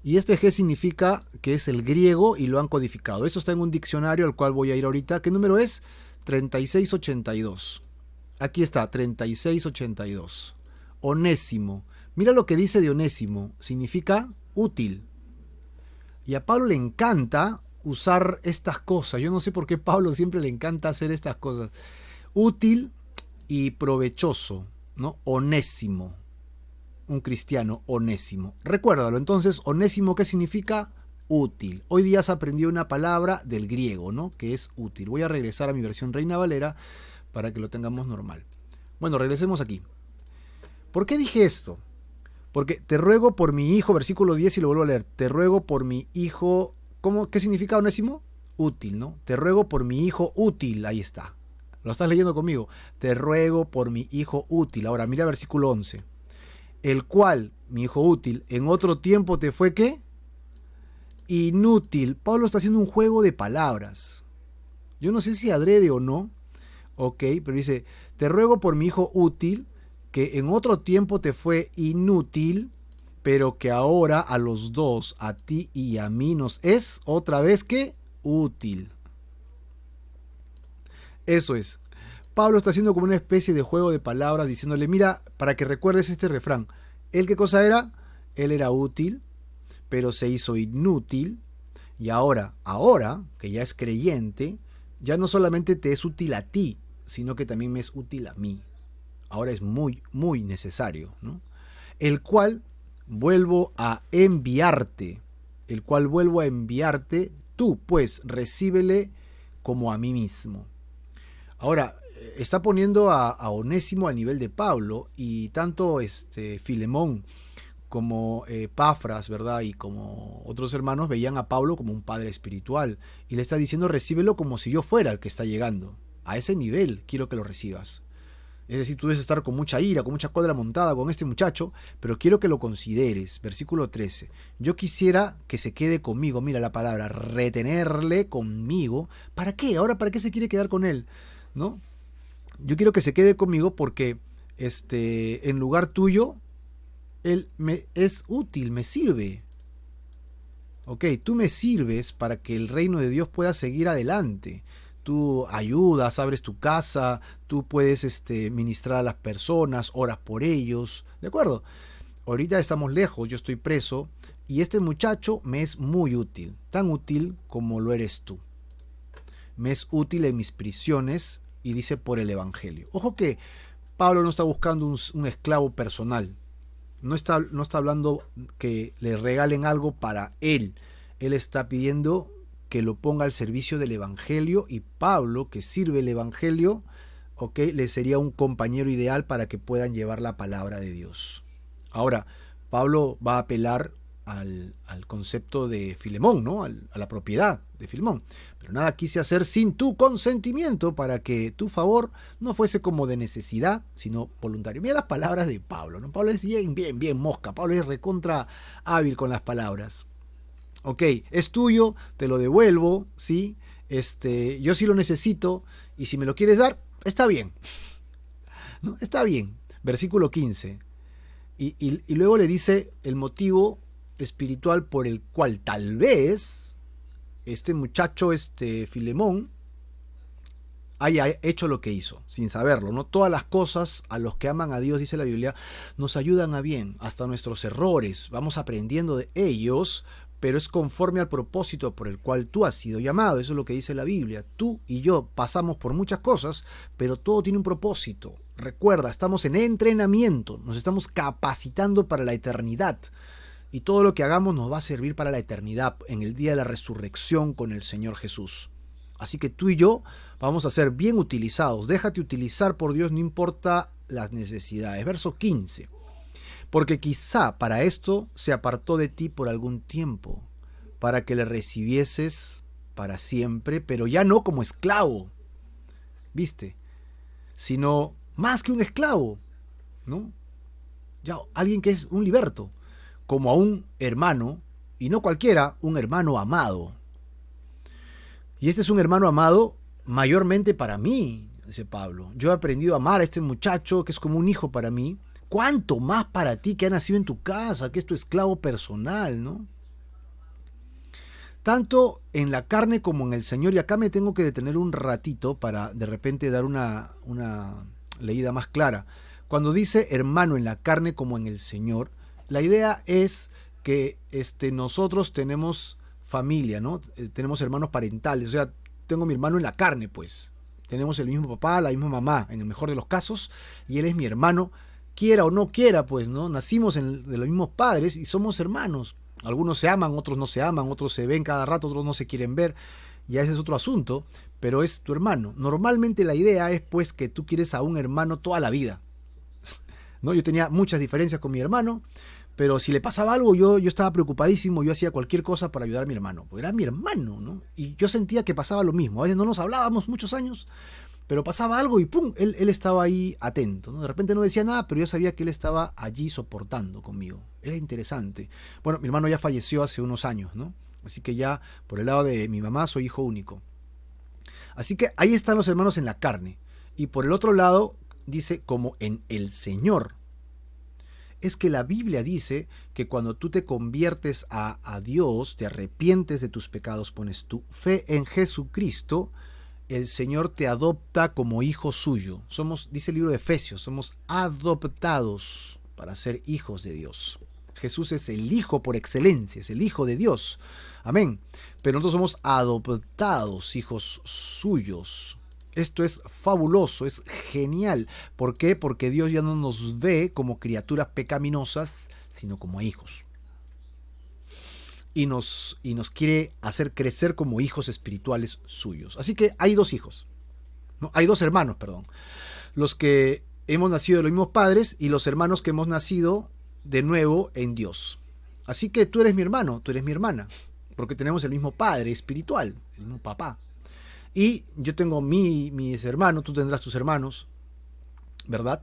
Y este G significa que es el griego y lo han codificado. Esto está en un diccionario al cual voy a ir ahorita. ¿Qué número es? 3682. Aquí está, 3682. Onésimo. Mira lo que dice de Onésimo. Significa útil. Y a Pablo le encanta usar estas cosas. Yo no sé por qué a Pablo siempre le encanta hacer estas cosas. Útil y provechoso, ¿no? Onésimo. Un cristiano onésimo. Recuérdalo, entonces, onésimo, ¿qué significa? Útil. Hoy día has aprendido una palabra del griego, ¿no? Que es útil. Voy a regresar a mi versión Reina Valera para que lo tengamos normal. Bueno, regresemos aquí. ¿Por qué dije esto? Porque te ruego por mi hijo, versículo 10 y lo vuelvo a leer. Te ruego por mi hijo, ¿qué significa onésimo? Útil, ¿no? Te ruego por mi hijo útil, ahí está. Lo estás leyendo conmigo. Te ruego por mi hijo útil. Ahora, mira versículo 11. El cual, mi hijo útil, en otro tiempo te fue, ¿qué? Inútil. Pablo está haciendo un juego de palabras. Yo no sé si adrede o no, ok, pero dice, te ruego por mi hijo útil, que en otro tiempo te fue inútil, pero que ahora a los dos, a ti y a mí, nos es otra vez que útil. Eso es. Pablo está haciendo como una especie de juego de palabras, diciéndole, mira, para que recuerdes este refrán. ¿Él qué cosa era? Él era útil, pero se hizo inútil. Y ahora, que ya es creyente, ya no solamente te es útil a ti, sino que también me es útil a mí. Ahora es muy, muy necesario, ¿no? El cual vuelvo a enviarte. Tú pues recíbele como a mí mismo. Ahora, está poniendo a Onésimo al nivel de Pablo y tanto Filemón como Pafras, ¿verdad? Y como otros hermanos veían a Pablo como un padre espiritual y le está diciendo recíbelo como si yo fuera el que está llegando. A ese nivel quiero que lo recibas. Es decir, tú debes estar con mucha ira, con mucha cólera montada con este muchacho, pero quiero que lo consideres. Versículo 13. Yo quisiera que se quede conmigo. Mira la palabra, retenerle conmigo. ¿Para qué? Ahora, ¿para qué se quiere quedar con él? ¿No? Yo quiero que se quede conmigo porque en lugar tuyo, él me es útil, me sirve. Ok, tú me sirves para que el reino de Dios pueda seguir adelante. Tú ayudas, abres tu casa, tú puedes ministrar a las personas, oras por ellos, ¿de acuerdo? Ahorita estamos lejos, yo estoy preso y este muchacho me es muy útil, tan útil como lo eres tú. Me es útil en mis prisiones y dice por el evangelio. Ojo que Pablo no está buscando un esclavo personal, no está hablando que le regalen algo para él, él está pidiendo que lo ponga al servicio del evangelio y Pablo, que sirve el evangelio, okay, le sería un compañero ideal para que puedan llevar la palabra de Dios. Ahora, Pablo va a apelar al concepto de Filemón, ¿no? A la propiedad de Filemón. Pero nada quise hacer sin tu consentimiento para que tu favor no fuese como de necesidad, sino voluntario. Mira las palabras de Pablo, ¿no? Pablo es bien mosca. Pablo es recontra hábil con las palabras. Ok, es tuyo, te lo devuelvo, ¿sí? Yo sí lo necesito y si me lo quieres dar, está bien. ¿No? Está bien. Versículo 15. Y luego le dice el motivo espiritual por el cual tal vez este muchacho, Filemón, haya hecho lo que hizo, sin saberlo, ¿no? Todas las cosas a los que aman a Dios, dice la Biblia, nos ayudan a bien, hasta nuestros errores, vamos aprendiendo de ellos, pero es conforme al propósito por el cual tú has sido llamado. Eso es lo que dice la Biblia. Tú y yo pasamos por muchas cosas, pero todo tiene un propósito. Recuerda, estamos en entrenamiento, nos estamos capacitando para la eternidad. Y todo lo que hagamos nos va a servir para la eternidad, en el día de la resurrección con el Señor Jesús. Así que tú y yo vamos a ser bien utilizados. Déjate utilizar por Dios, no importa las necesidades. Verso 15. porque quizá para esto se apartó de ti por algún tiempo, para que le recibieses para siempre, pero ya no como esclavo, ¿viste? Sino más que un esclavo, ¿no? Ya alguien que es un liberto, como a un hermano, y no cualquiera, un hermano amado. Y este es un hermano amado mayormente para mí, dice Pablo. Yo he aprendido a amar a este muchacho que es como un hijo para mí. ¿Cuánto más para ti que ha nacido en tu casa, que es tu esclavo personal, ¿no? Tanto en la carne como en el Señor. Y acá me tengo que detener un ratito para de repente dar una leída más clara. Cuando dice hermano en la carne como en el Señor, la idea es que nosotros tenemos familia, ¿no? Tenemos hermanos parentales, o sea, tengo mi hermano en la carne, pues. Tenemos el mismo papá, la misma mamá, en el mejor de los casos, y él es mi hermano, quiera o no quiera, pues, ¿no? Nacimos de los mismos padres y somos hermanos. Algunos se aman, otros no se aman, otros se ven cada rato, otros no se quieren ver, ya ese es otro asunto, pero es tu hermano. Normalmente la idea es, pues, que tú quieres a un hermano toda la vida, ¿no? Yo tenía muchas diferencias con mi hermano, pero si le pasaba algo, yo estaba preocupadísimo, yo hacía cualquier cosa para ayudar a mi hermano, porque era mi hermano, ¿no? Y yo sentía que pasaba lo mismo. A veces no nos hablábamos muchos años, pero pasaba algo y ¡pum! Él estaba ahí atento, ¿no? De repente no decía nada, pero yo sabía que él estaba allí soportando conmigo. Era interesante. Bueno, mi hermano ya falleció hace unos años, ¿no? Así que ya por el lado de mi mamá soy hijo único. Así que ahí están los hermanos en la carne. Y por el otro lado dice como en el Señor. Es que la Biblia dice que cuando tú te conviertes a Dios, te arrepientes de tus pecados, pones tu fe en Jesucristo, el Señor te adopta como hijo suyo. Somos, dice el libro de Efesios, somos adoptados para ser hijos de Dios. Jesús es el Hijo por excelencia, es el Hijo de Dios. Amén. Pero nosotros somos adoptados, hijos suyos. Esto es fabuloso, es genial. ¿Por qué? Porque Dios ya no nos ve como criaturas pecaminosas, sino como hijos. Y nos quiere hacer crecer como hijos espirituales suyos. Así que hay dos hijos. ¿No? Hay dos hermanos, perdón. Los que hemos nacido de los mismos padres y los hermanos que hemos nacido de nuevo en Dios. Así que tú eres mi hermano, tú eres mi hermana. Porque tenemos el mismo padre espiritual, el mismo papá. Y yo tengo mis hermanos, tú tendrás tus hermanos, ¿verdad?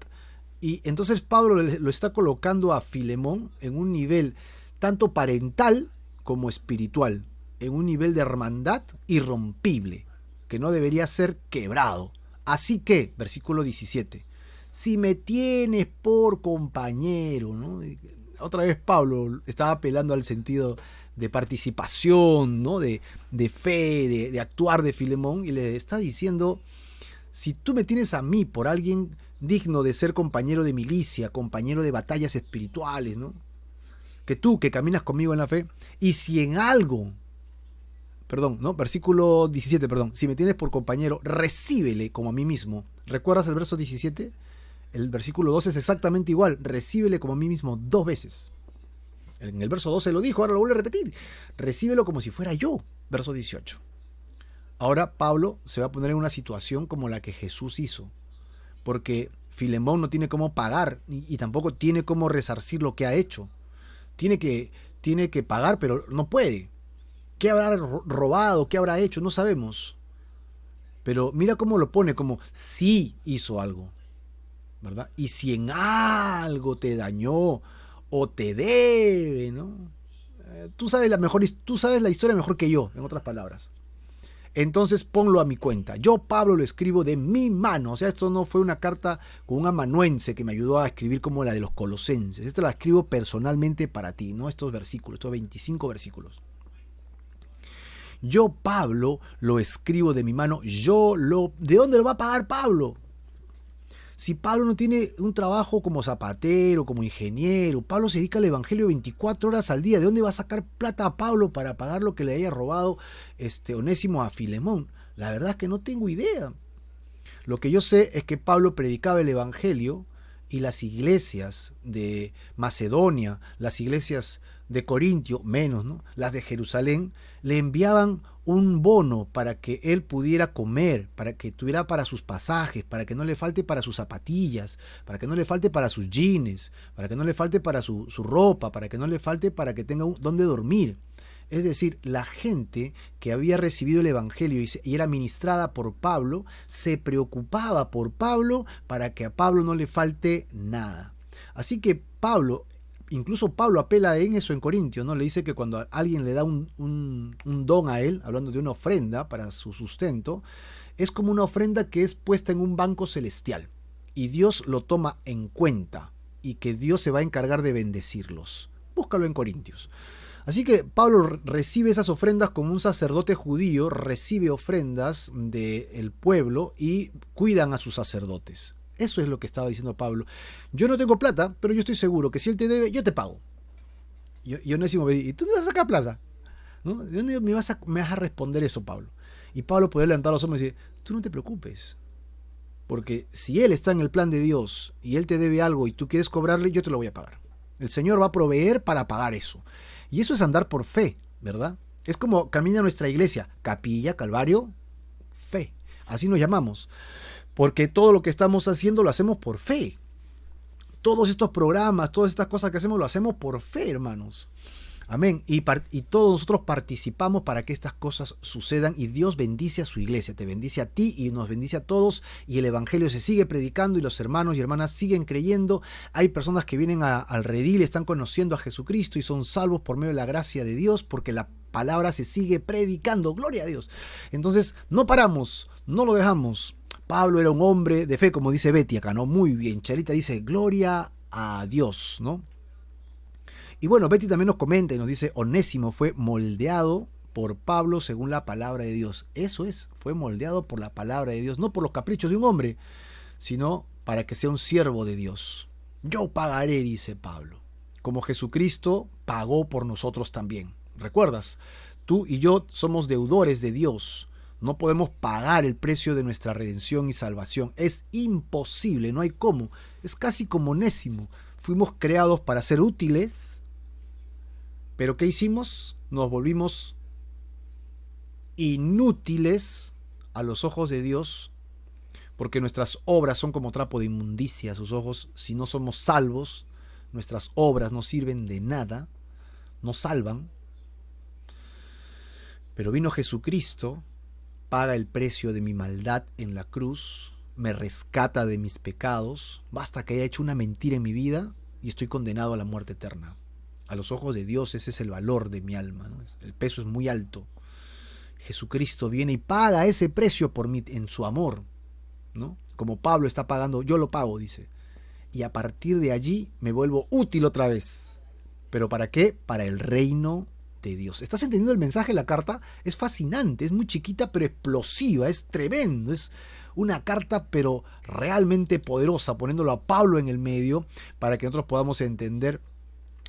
Y entonces Pablo lo está colocando a Filemón en un nivel tanto parental como espiritual, en un nivel de hermandad irrompible, que no debería ser quebrado. Así que, versículo 17, si me tienes por compañero, ¿no? Otra vez Pablo estaba apelando al sentido de participación, ¿no? de fe, de actuar de Filemón, y le está diciendo, si tú me tienes a mí por alguien digno de ser compañero de milicia, compañero de batallas espirituales, ¿no? Que tú que caminas conmigo en la fe, y si en algo, versículo 17, si me tienes por compañero, recíbele como a mí mismo. ¿Recuerdas el verso 17? El versículo 12 es exactamente igual, recíbele como a mí mismo 2 veces. En el verso 12 lo dijo, ahora lo vuelve a repetir. Recíbelo como si fuera yo. Verso 18. Ahora Pablo se va a poner en una situación como la que Jesús hizo. Porque Filemón no tiene cómo pagar y tampoco tiene cómo resarcir lo que ha hecho. Tiene que pagar, pero no puede. ¿Qué habrá robado? ¿Qué habrá hecho? No sabemos. Pero mira cómo lo pone, como sí hizo algo, ¿verdad? Y si en algo te dañó o te debe, ¿no? Tú sabes la historia mejor que yo, en otras palabras. Entonces ponlo a mi cuenta. Yo, Pablo, lo escribo de mi mano. O sea, esto no fue una carta con un amanuense que me ayudó a escribir como la de los colosenses. Esto la escribo personalmente para ti, no estos versículos, estos 25 versículos. Yo, Pablo, lo escribo de mi mano. ¿De dónde lo va a pagar Pablo? Si Pablo no tiene un trabajo como zapatero, como ingeniero, Pablo se dedica al evangelio 24 horas al día. ¿De dónde va a sacar plata a Pablo para pagar lo que le haya robado Onésimo a Filemón? La verdad es que no tengo idea. Lo que yo sé es que Pablo predicaba el evangelio y las iglesias de Macedonia, las iglesias de Corintio, menos, ¿no? Las de Jerusalén, le enviaban un bono para que él pudiera comer, para que tuviera para sus pasajes, para que no le falte para sus zapatillas, para que no le falte para sus jeans, para que no le falte para su ropa, para que no le falte para que tenga dónde dormir. Es decir, la gente que había recibido el Evangelio y era ministrada por Pablo, se preocupaba por Pablo para que a Pablo no le falte nada. Así que incluso Pablo apela en eso en Corintios, ¿no? Le dice que cuando alguien le da un don a él, hablando de una ofrenda para su sustento, es como una ofrenda que es puesta en un banco celestial. Y Dios lo toma en cuenta y que Dios se va a encargar de bendecirlos. Búscalo en Corintios. Así que Pablo recibe esas ofrendas como un sacerdote judío, recibe ofrendas del pueblo y cuidan a sus sacerdotes. Eso es lo que estaba diciendo Pablo. Yo no tengo plata, pero yo estoy seguro que si él te debe, yo te pago. Y Onésimo me dice, ¿y tú no vas a sacar plata? ¿No? ¿De dónde me vas a responder eso, Pablo? Y Pablo puede levantar los hombros y decir, tú no te preocupes. Porque si él está en el plan de Dios y él te debe algo y tú quieres cobrarle, yo te lo voy a pagar. El Señor va a proveer para pagar eso. Y eso es andar por fe, ¿verdad? Es como camina nuestra iglesia, Capilla, Calvario, fe. Así nos llamamos. Porque todo lo que estamos haciendo lo hacemos por fe. Todos estos programas, todas estas cosas que hacemos, lo hacemos por fe, hermanos. Amén. Y todos nosotros participamos para que estas cosas sucedan y Dios bendice a su iglesia, te bendice a ti y nos bendice a todos y el evangelio se sigue predicando y los hermanos y hermanas siguen creyendo. Hay personas que vienen al redil, están conociendo a Jesucristo y son salvos por medio de la gracia de Dios porque la palabra se sigue predicando. Gloria a Dios. Entonces no paramos, no lo dejamos. Pablo era un hombre de fe, como dice Betty acá, ¿no? Muy bien. Charita dice, gloria a Dios, ¿no? Y bueno, Betty también nos comenta y nos dice, Onésimo fue moldeado por Pablo según la palabra de Dios. Eso es, fue moldeado por la palabra de Dios, no por los caprichos de un hombre, sino para que sea un siervo de Dios. Yo pagaré, dice Pablo, como Jesucristo pagó por nosotros también. ¿Recuerdas? Tú y yo somos deudores de Dios. No podemos pagar el precio de nuestra redención y salvación. Es imposible, no hay cómo. Es casi como Onésimo. Fuimos creados para ser útiles. ¿Pero qué hicimos? Nos volvimos inútiles a los ojos de Dios, porque nuestras obras son como trapo de inmundicia a sus ojos. Si no somos salvos, nuestras obras no sirven de nada, no salvan. Pero vino Jesucristo, paga el precio de mi maldad en la cruz, me rescata de mis pecados, basta que haya hecho una mentira en mi vida y estoy condenado a la muerte eterna. A los ojos de Dios ese es el valor de mi alma, ¿no? El peso es muy alto. Jesucristo viene y paga ese precio por mí en su amor, ¿no? Como Pablo está pagando, yo lo pago, dice. Y a partir de allí me vuelvo útil otra vez. ¿Pero para qué? Para el reino de Dios. ¿Estás entendiendo el mensaje de la carta? Es fascinante, es muy chiquita pero explosiva, es tremendo, es una carta pero realmente poderosa, poniéndolo a Pablo en el medio para que nosotros podamos entender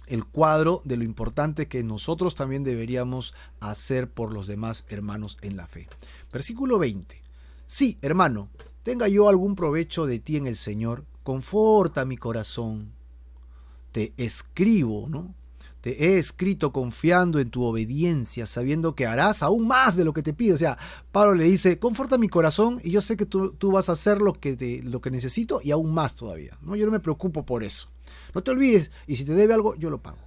el cuadro de lo importante que nosotros también deberíamos hacer por los demás hermanos en la fe. Versículo 20. Sí, hermano, tenga yo algún provecho de ti en el Señor, conforta mi corazón. Te escribo, ¿no? Te he escrito confiando en tu obediencia, sabiendo que harás aún más de lo que te pido. O sea, Pablo le dice, conforta mi corazón y yo sé que tú vas a hacer lo que necesito y aún más todavía, ¿no? Yo no me preocupo por eso. No te olvides, y si te debe algo, yo lo pago.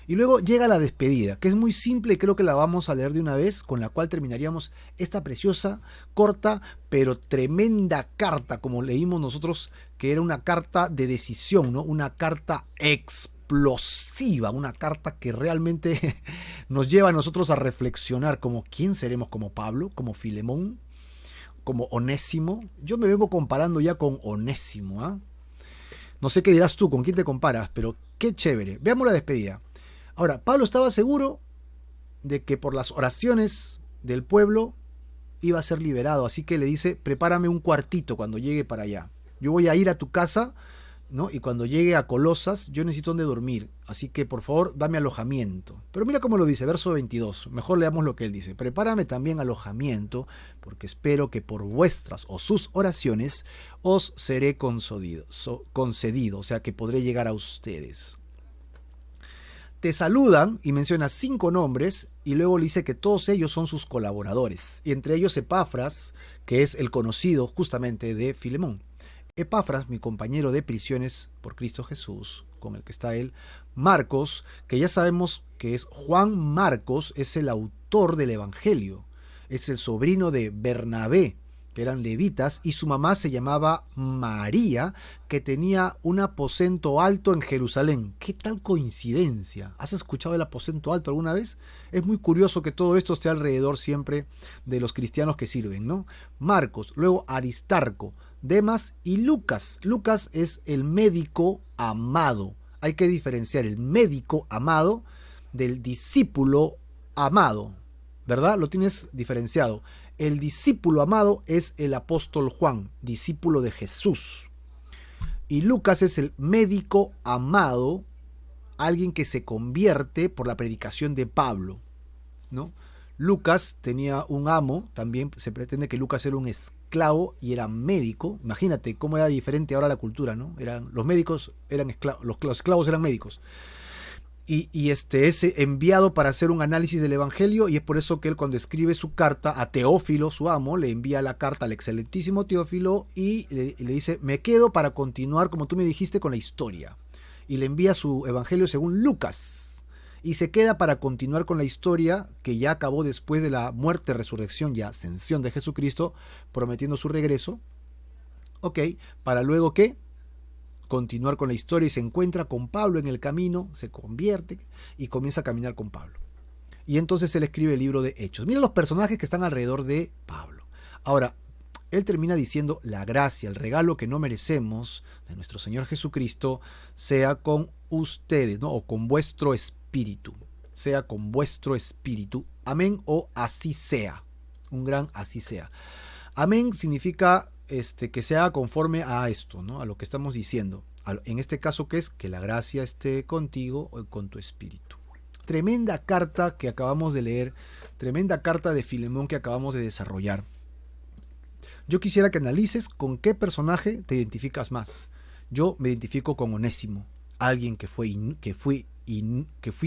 Y luego llega la despedida, que es muy simple y creo que la vamos a leer de una vez, con la cual terminaríamos esta preciosa, corta, pero tremenda carta, como leímos nosotros, que era una carta de decisión, ¿no? Una carta explosiva, una carta que realmente nos lleva a nosotros a reflexionar como quién seremos, como Pablo, como Filemón, como Onésimo. Yo me vengo comparando ya con Onésimo, ¿ah? No sé qué dirás tú, con quién te comparas, pero qué chévere. Veamos la despedida. Ahora, Pablo estaba seguro de que por las oraciones del pueblo iba a ser liberado, así que le dice, prepárame un cuartito cuando llegue para allá. Yo voy a ir a tu casa, ¿no? Y cuando llegue a Colosas, yo necesito donde dormir, así que por favor dame alojamiento. Pero mira cómo lo dice, verso 22, mejor leamos lo que él dice. Prepárame también alojamiento, porque espero que por vuestras o sus oraciones os seré concedido, o sea que podré llegar a ustedes. Te saludan y menciona 5 nombres y luego le dice que todos ellos son sus colaboradores, y entre ellos Epafras, que es el conocido justamente de Filemón. Epafras, mi compañero de prisiones por Cristo Jesús, con el que está él. Marcos, que ya sabemos que es Juan Marcos, es el autor del Evangelio. Es el sobrino de Bernabé, que eran levitas, y su mamá se llamaba María, que tenía un aposento alto en Jerusalén. ¿Qué tal coincidencia? ¿Has escuchado el aposento alto alguna vez? Es muy curioso que todo esto esté alrededor siempre de los cristianos que sirven, ¿no? Marcos, luego Aristarco, Demas y Lucas. Lucas es el médico amado. Hay que diferenciar el médico amado del discípulo amado, ¿verdad? Lo tienes diferenciado. El discípulo amado es el apóstol Juan, discípulo de Jesús. Y Lucas es el médico amado, alguien que se convierte por la predicación de Pablo, ¿no? Lucas tenía un amo, también se pretende que Lucas era un esclavo y era médico. Imagínate cómo era diferente ahora la cultura, ¿no? Los médicos eran esclavos, los esclavos eran médicos. Y es enviado para hacer un análisis del Evangelio, y es por eso que él, cuando escribe su carta a Teófilo, su amo, le envía la carta al excelentísimo Teófilo y le dice: me quedo para continuar, como tú me dijiste, con la historia. Y le envía su Evangelio según Lucas. Y se queda para continuar con la historia que ya acabó después de la muerte, resurrección y ascensión de Jesucristo, prometiendo su regreso. Ok, para luego ¿qué? Continuar con la historia, y se encuentra con Pablo en el camino, se convierte y comienza a caminar con Pablo. Y entonces él escribe el libro de Hechos. Mira los personajes que están alrededor de Pablo. Ahora, él termina diciendo: la gracia, el regalo que no merecemos de nuestro Señor Jesucristo, sea con ustedes, ¿no? O con vuestro espíritu. Sea con vuestro espíritu. Amén, o así sea. Un gran así sea. Amén significa que se haga conforme a esto, ¿no? A lo que estamos diciendo. En este caso, ¿qué es? Que la gracia esté contigo o con tu espíritu. Tremenda carta que acabamos de leer. Tremenda carta de Filemón que acabamos de desarrollar. Yo quisiera que analices con qué personaje te identificas más. Yo me identifico con Onésimo, alguien que fui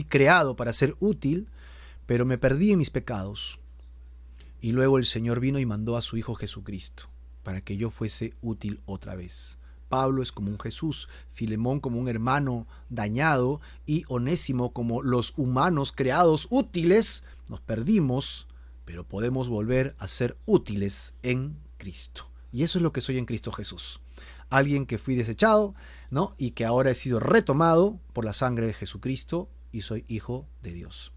creado para ser útil, pero me perdí en mis pecados. Y luego el Señor vino y mandó a su Hijo Jesucristo para que yo fuese útil otra vez. Pablo es como un Jesús, Filemón como un hermano dañado, y Onésimo como los humanos creados útiles. Nos perdimos, pero podemos volver a ser útiles en Cristo. Y eso es lo que soy en Cristo Jesús. Alguien que fui desechado, ¿no? Y que ahora he sido retomado por la sangre de Jesucristo y soy hijo de Dios.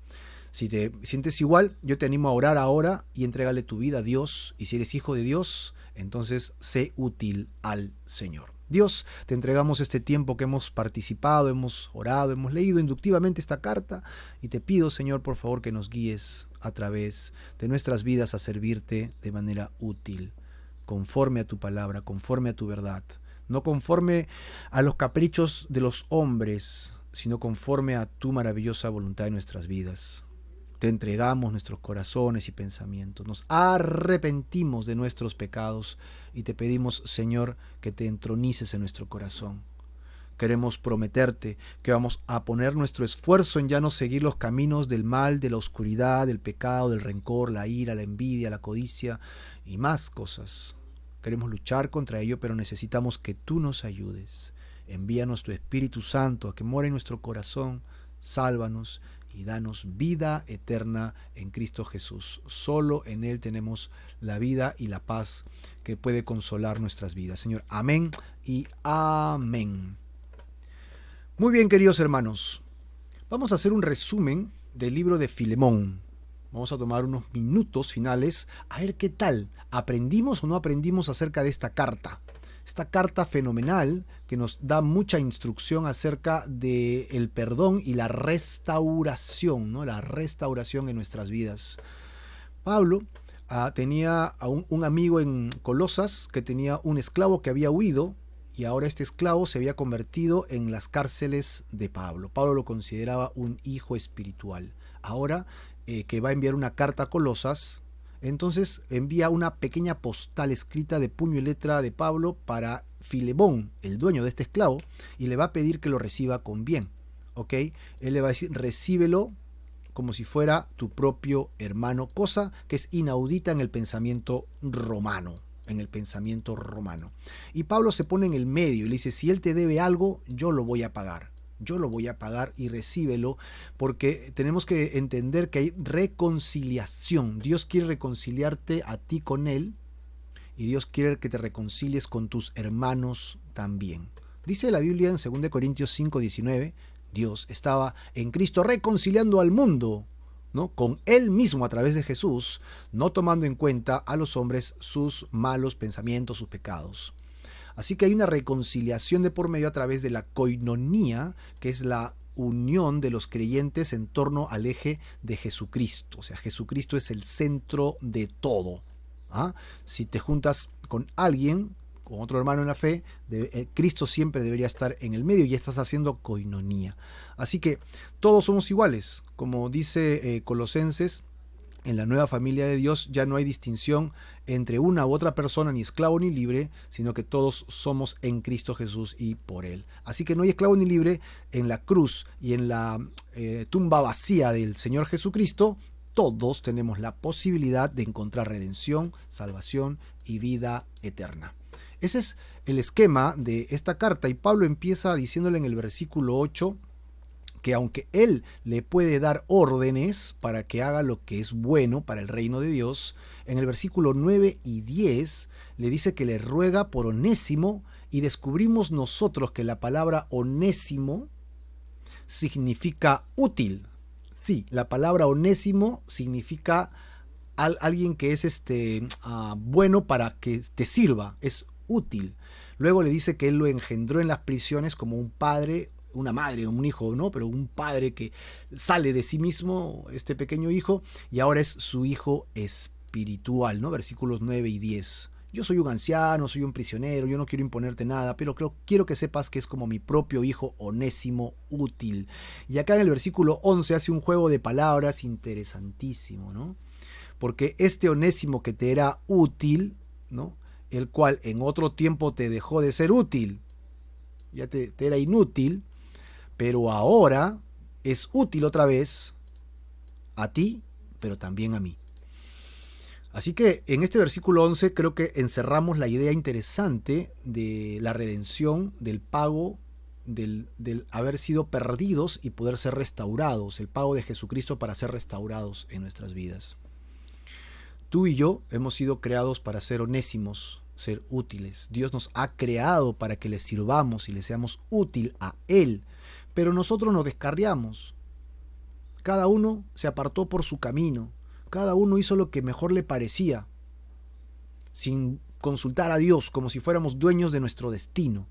Si te sientes igual, yo te animo a orar ahora y entrégale tu vida a Dios. Y si eres hijo de Dios, entonces sé útil al Señor. Dios, te entregamos este tiempo que hemos participado, hemos orado, hemos leído inductivamente esta carta, y te pido, Señor, por favor, que nos guíes a través de nuestras vidas a servirte de manera útil, conforme a tu palabra, conforme a tu verdad, no conforme a los caprichos de los hombres, sino conforme a tu maravillosa voluntad en nuestras vidas. Te entregamos nuestros corazones y pensamientos, nos arrepentimos de nuestros pecados y te pedimos, Señor, que te entronices en nuestro corazón. Queremos prometerte que vamos a poner nuestro esfuerzo en ya no seguir los caminos del mal, de la oscuridad, del pecado, del rencor, la ira, la envidia, la codicia y más cosas. Queremos luchar contra ello, pero necesitamos que tú nos ayudes. Envíanos tu Espíritu Santo a que more en nuestro corazón, sálvanos y danos vida eterna en Cristo Jesús. Solo en Él tenemos la vida y la paz que puede consolar nuestras vidas. Señor, amén y amén. Muy bien, queridos hermanos, vamos a hacer un resumen del libro de Filemón. Vamos a tomar unos minutos finales a ver qué tal, aprendimos o no aprendimos acerca de esta carta. Esta carta fenomenal que nos da mucha instrucción acerca del perdón y la restauración, ¿no? La restauración en nuestras vidas. Pablo tenía a un amigo en Colosas que tenía un esclavo que había huido, y ahora este esclavo se había convertido en las cárceles de Pablo. Pablo lo consideraba un hijo espiritual. Ahora que va a enviar una carta a Colosas, entonces envía una pequeña postal escrita de puño y letra de Pablo para Filemón, el dueño de este esclavo, y le va a pedir que lo reciba con bien. ¿Ok? Él le va a decir, recíbelo como si fuera tu propio hermano, cosa que es inaudita en el pensamiento romano. Y Pablo se pone en el medio y le dice, si él te debe algo, yo lo voy a pagar. Yo lo voy a pagar y recíbelo, porque tenemos que entender que hay reconciliación. Dios quiere reconciliarte a ti con Él, y Dios quiere que te reconcilies con tus hermanos también. Dice la Biblia en 2 Corintios 5:19, Dios estaba en Cristo reconciliando al mundo, ¿no?, con Él mismo a través de Jesús, no tomando en cuenta a los hombres sus malos pensamientos, sus pecados. Así que hay una reconciliación de por medio a través de la koinonía, que es la unión de los creyentes en torno al eje de Jesucristo. O sea, Jesucristo es el centro de todo. ¿Ah? Si te juntas con alguien, con otro hermano en la fe, Cristo siempre debería estar en el medio y estás haciendo koinonía. Así que todos somos iguales. Como dice Colosenses, en la nueva familia de Dios ya no hay distinción entre una u otra persona, ni esclavo ni libre, sino que todos somos en Cristo Jesús y por Él. Así que no hay esclavo ni libre en la cruz y en la tumba vacía del Señor Jesucristo. Todos tenemos la posibilidad de encontrar redención, salvación y vida eterna. Ese es el esquema de esta carta, y Pablo empieza diciéndole en el versículo 8 que aunque él le puede dar órdenes para que haga lo que es bueno para el reino de Dios, en el versículo 9 y 10 le dice que le ruega por Onésimo, y descubrimos nosotros que la palabra Onésimo significa útil. Sí, la palabra Onésimo significa alguien que es bueno para que te sirva, es útil. Luego le dice que él lo engendró en las prisiones como un padre, una madre, un hijo, ¿no? Pero un padre que sale de sí mismo, este pequeño hijo, y ahora es su hijo espiritual, ¿no? Versículos 9 y 10. Yo soy un anciano, soy un prisionero, yo no quiero imponerte nada, pero quiero que sepas que es como mi propio hijo Onésimo, útil. Y acá en el versículo 11 hace un juego de palabras interesantísimo, ¿no? Porque este Onésimo que te era útil, ¿no?, el cual en otro tiempo te dejó de ser útil, ya te era inútil, pero ahora es útil otra vez a ti, pero también a mí. Así que en este versículo 11 creo que encerramos la idea interesante de la redención, del pago, del haber sido perdidos y poder ser restaurados, el pago de Jesucristo para ser restaurados en nuestras vidas. Tú y yo hemos sido creados para ser onésimos, ser útiles. Dios nos ha creado para que le sirvamos y le seamos útil a Él. Pero nosotros nos descarriamos. Cada uno se apartó por su camino. Cada uno hizo lo que mejor le parecía, sin consultar a Dios, como si fuéramos dueños de nuestro destino.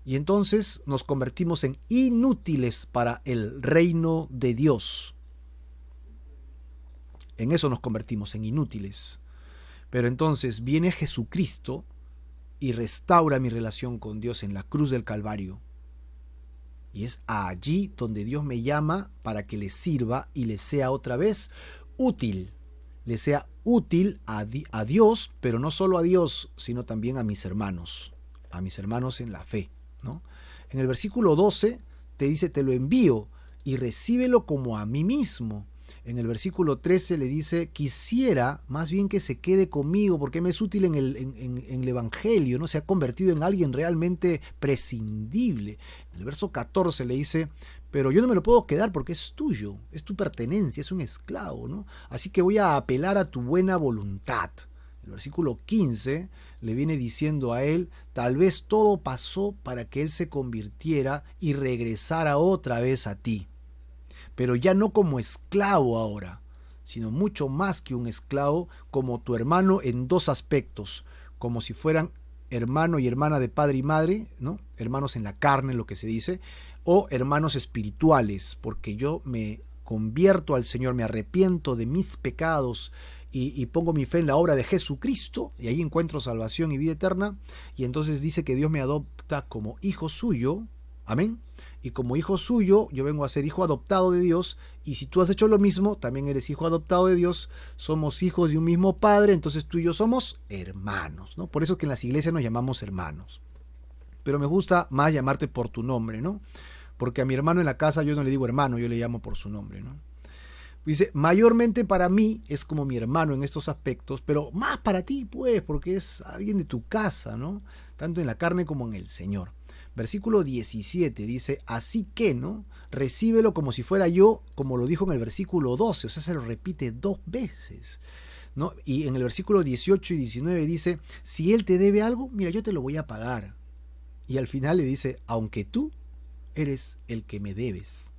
Y entonces nos convertimos en inútiles para el reino de Dios. En eso nos convertimos, en inútiles. Pero entonces viene Jesucristo y restaura mi relación con Dios en la cruz del Calvario. Y es allí donde Dios me llama para que le sirva y le sea otra vez útil. Le sea útil a Dios, pero no solo a Dios, sino también a mis hermanos en la fe, ¿no? En el versículo 12 te dice, te lo envío y recíbelo como a mí mismo. En el versículo 13 le dice, quisiera más bien que se quede conmigo porque me es útil en el Evangelio, ¿no? Se ha convertido en alguien realmente prescindible. En el verso 14 le dice, pero yo no me lo puedo quedar porque es tuyo, es tu pertenencia, es un esclavo, ¿no? Así que voy a apelar a tu buena voluntad. El versículo 15 le viene diciendo a él, tal vez todo pasó para que él se convirtiera y regresara otra vez a ti. Pero ya no como esclavo ahora, sino mucho más que un esclavo, como tu hermano en dos aspectos, como si fueran hermano y hermana de padre y madre, ¿no? Hermanos en la carne, lo que se dice, o hermanos espirituales, porque yo me convierto al Señor, me arrepiento de mis pecados y pongo mi fe en la obra de Jesucristo, y ahí encuentro salvación y vida eterna, y entonces dice que Dios me adopta como hijo suyo, amén, y como hijo suyo yo vengo a ser hijo adoptado de Dios, y si tú has hecho lo mismo, también eres hijo adoptado de Dios, somos hijos de un mismo Padre, entonces tú y yo somos hermanos, ¿no? Por eso que en las iglesias nos llamamos hermanos. Pero me gusta más llamarte por tu nombre, ¿no? Porque a mi hermano en la casa yo no le digo hermano, yo le llamo por su nombre, ¿no? Dice, mayormente para mí es como mi hermano en estos aspectos, pero más para ti, pues, porque es alguien de tu casa, ¿no? Tanto en la carne como en el Señor. Versículo 17 dice, así que, ¿no? Recíbelo como si fuera yo, como lo dijo en el versículo 12, o sea, se lo repite 2 veces, ¿no? Y en el versículo 18 y 19 dice, si él te debe algo, mira, yo te lo voy a pagar. Y al final le dice, aunque tú eres el que me debes.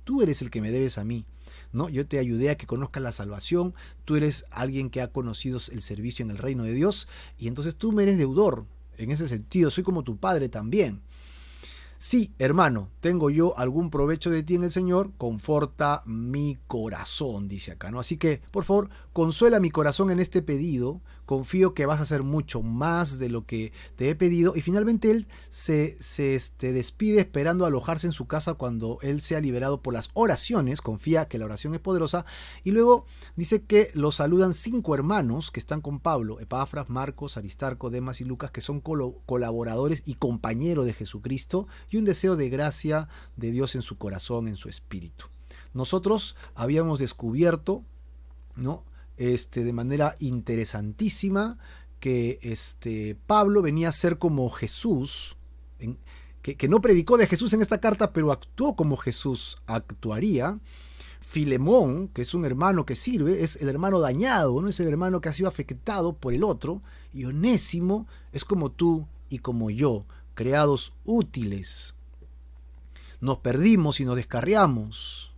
Tú eres el que me debes a mí, ¿no? Yo te ayudé a que conozcas la salvación, tú eres alguien que ha conocido el servicio en el reino de Dios, y entonces tú me eres deudor. En ese sentido, soy como tu padre también. Sí, hermano, tengo yo algún provecho de ti en el Señor, conforta mi corazón, dice acá, ¿no? Así que, por favor, consuela mi corazón en este pedido, confío que vas a hacer mucho más de lo que te he pedido, y finalmente él se despide esperando alojarse en su casa cuando él sea liberado por las oraciones, confía que la oración es poderosa, y luego dice que lo saludan 5 hermanos que están con Pablo, Epafras, Marcos, Aristarco, Demas y Lucas, que son colaboradores y compañeros de Jesucristo, y un deseo de gracia de Dios en su corazón, en su espíritu. Nosotros habíamos descubierto, ¿no? De manera interesantísima que Pablo venía a ser como Jesús, que no predicó de Jesús en esta carta, pero actuó como Jesús actuaría. Filemón, que es un hermano que sirve, es el hermano dañado, ¿no? Es el hermano que ha sido afectado por el otro, y Onésimo es como tú y como yo, creados útiles. Nos perdimos y nos descarriamos,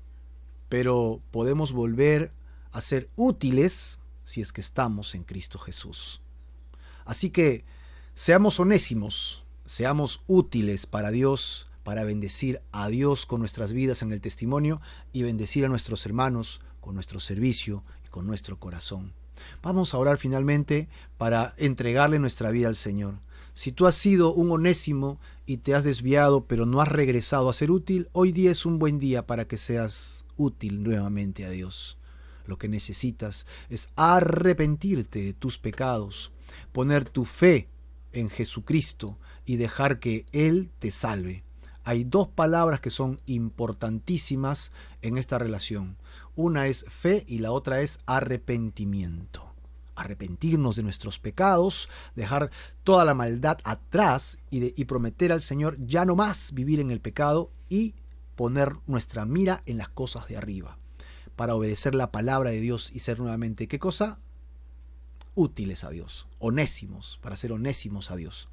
pero podemos volver a ser útiles si es que estamos en Cristo Jesús. Así que seamos onésimos, seamos útiles para Dios, para bendecir a Dios con nuestras vidas en el testimonio y bendecir a nuestros hermanos con nuestro servicio y con nuestro corazón. Vamos a orar finalmente para entregarle nuestra vida al Señor. Si tú has sido un Onésimo y te has desviado pero no has regresado a ser útil, hoy día es un buen día para que seas útil nuevamente a Dios. Lo que necesitas es arrepentirte de tus pecados, poner tu fe en Jesucristo y dejar que Él te salve. Hay 2 palabras que son importantísimas en esta relación. Una es fe y la otra es arrepentimiento. Arrepentirnos de nuestros pecados, dejar toda la maldad atrás y prometer al Señor ya no más vivir en el pecado y poner nuestra mira en las cosas de arriba, para obedecer la palabra de Dios y ser nuevamente, ¿qué cosa? Útiles a Dios, onésimos, para ser onésimos a Dios.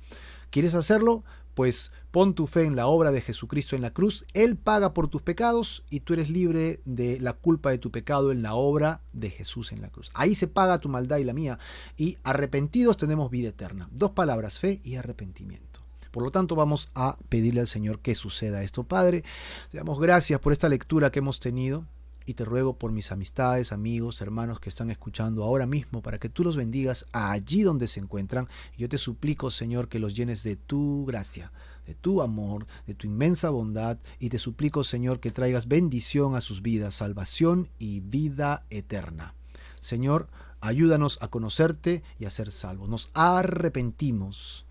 ¿Quieres hacerlo? Pues pon tu fe en la obra de Jesucristo en la cruz. Él paga por tus pecados y tú eres libre de la culpa de tu pecado en la obra de Jesús en la cruz. Ahí se paga tu maldad y la mía. Y arrepentidos tenemos vida eterna. 2 palabras, fe y arrepentimiento. Por lo tanto, vamos a pedirle al Señor que suceda esto. Padre, te damos gracias por esta lectura que hemos tenido. Y te ruego por mis amistades, amigos, hermanos que están escuchando ahora mismo, para que tú los bendigas allí donde se encuentran. Y yo te suplico, Señor, que los llenes de tu gracia, de tu amor, de tu inmensa bondad. Y te suplico, Señor, que traigas bendición a sus vidas, salvación y vida eterna. Señor, ayúdanos a conocerte y a ser salvos. Nos arrepentimos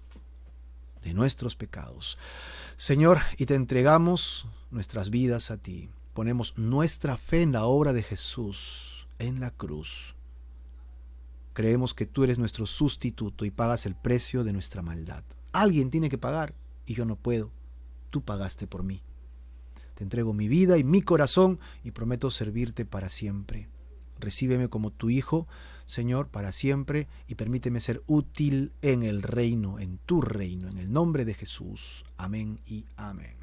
de nuestros pecados, Señor, y te entregamos nuestras vidas a ti. Ponemos nuestra fe en la obra de Jesús en la cruz. Creemos que tú eres nuestro sustituto y pagas el precio de nuestra maldad. Alguien tiene que pagar y yo no puedo. Tú pagaste por mí. Te entrego mi vida y mi corazón y prometo servirte para siempre. Recíbeme como tu hijo, Señor, para siempre, y permíteme ser útil en el reino, en tu reino, en el nombre de Jesús. Amén y amén.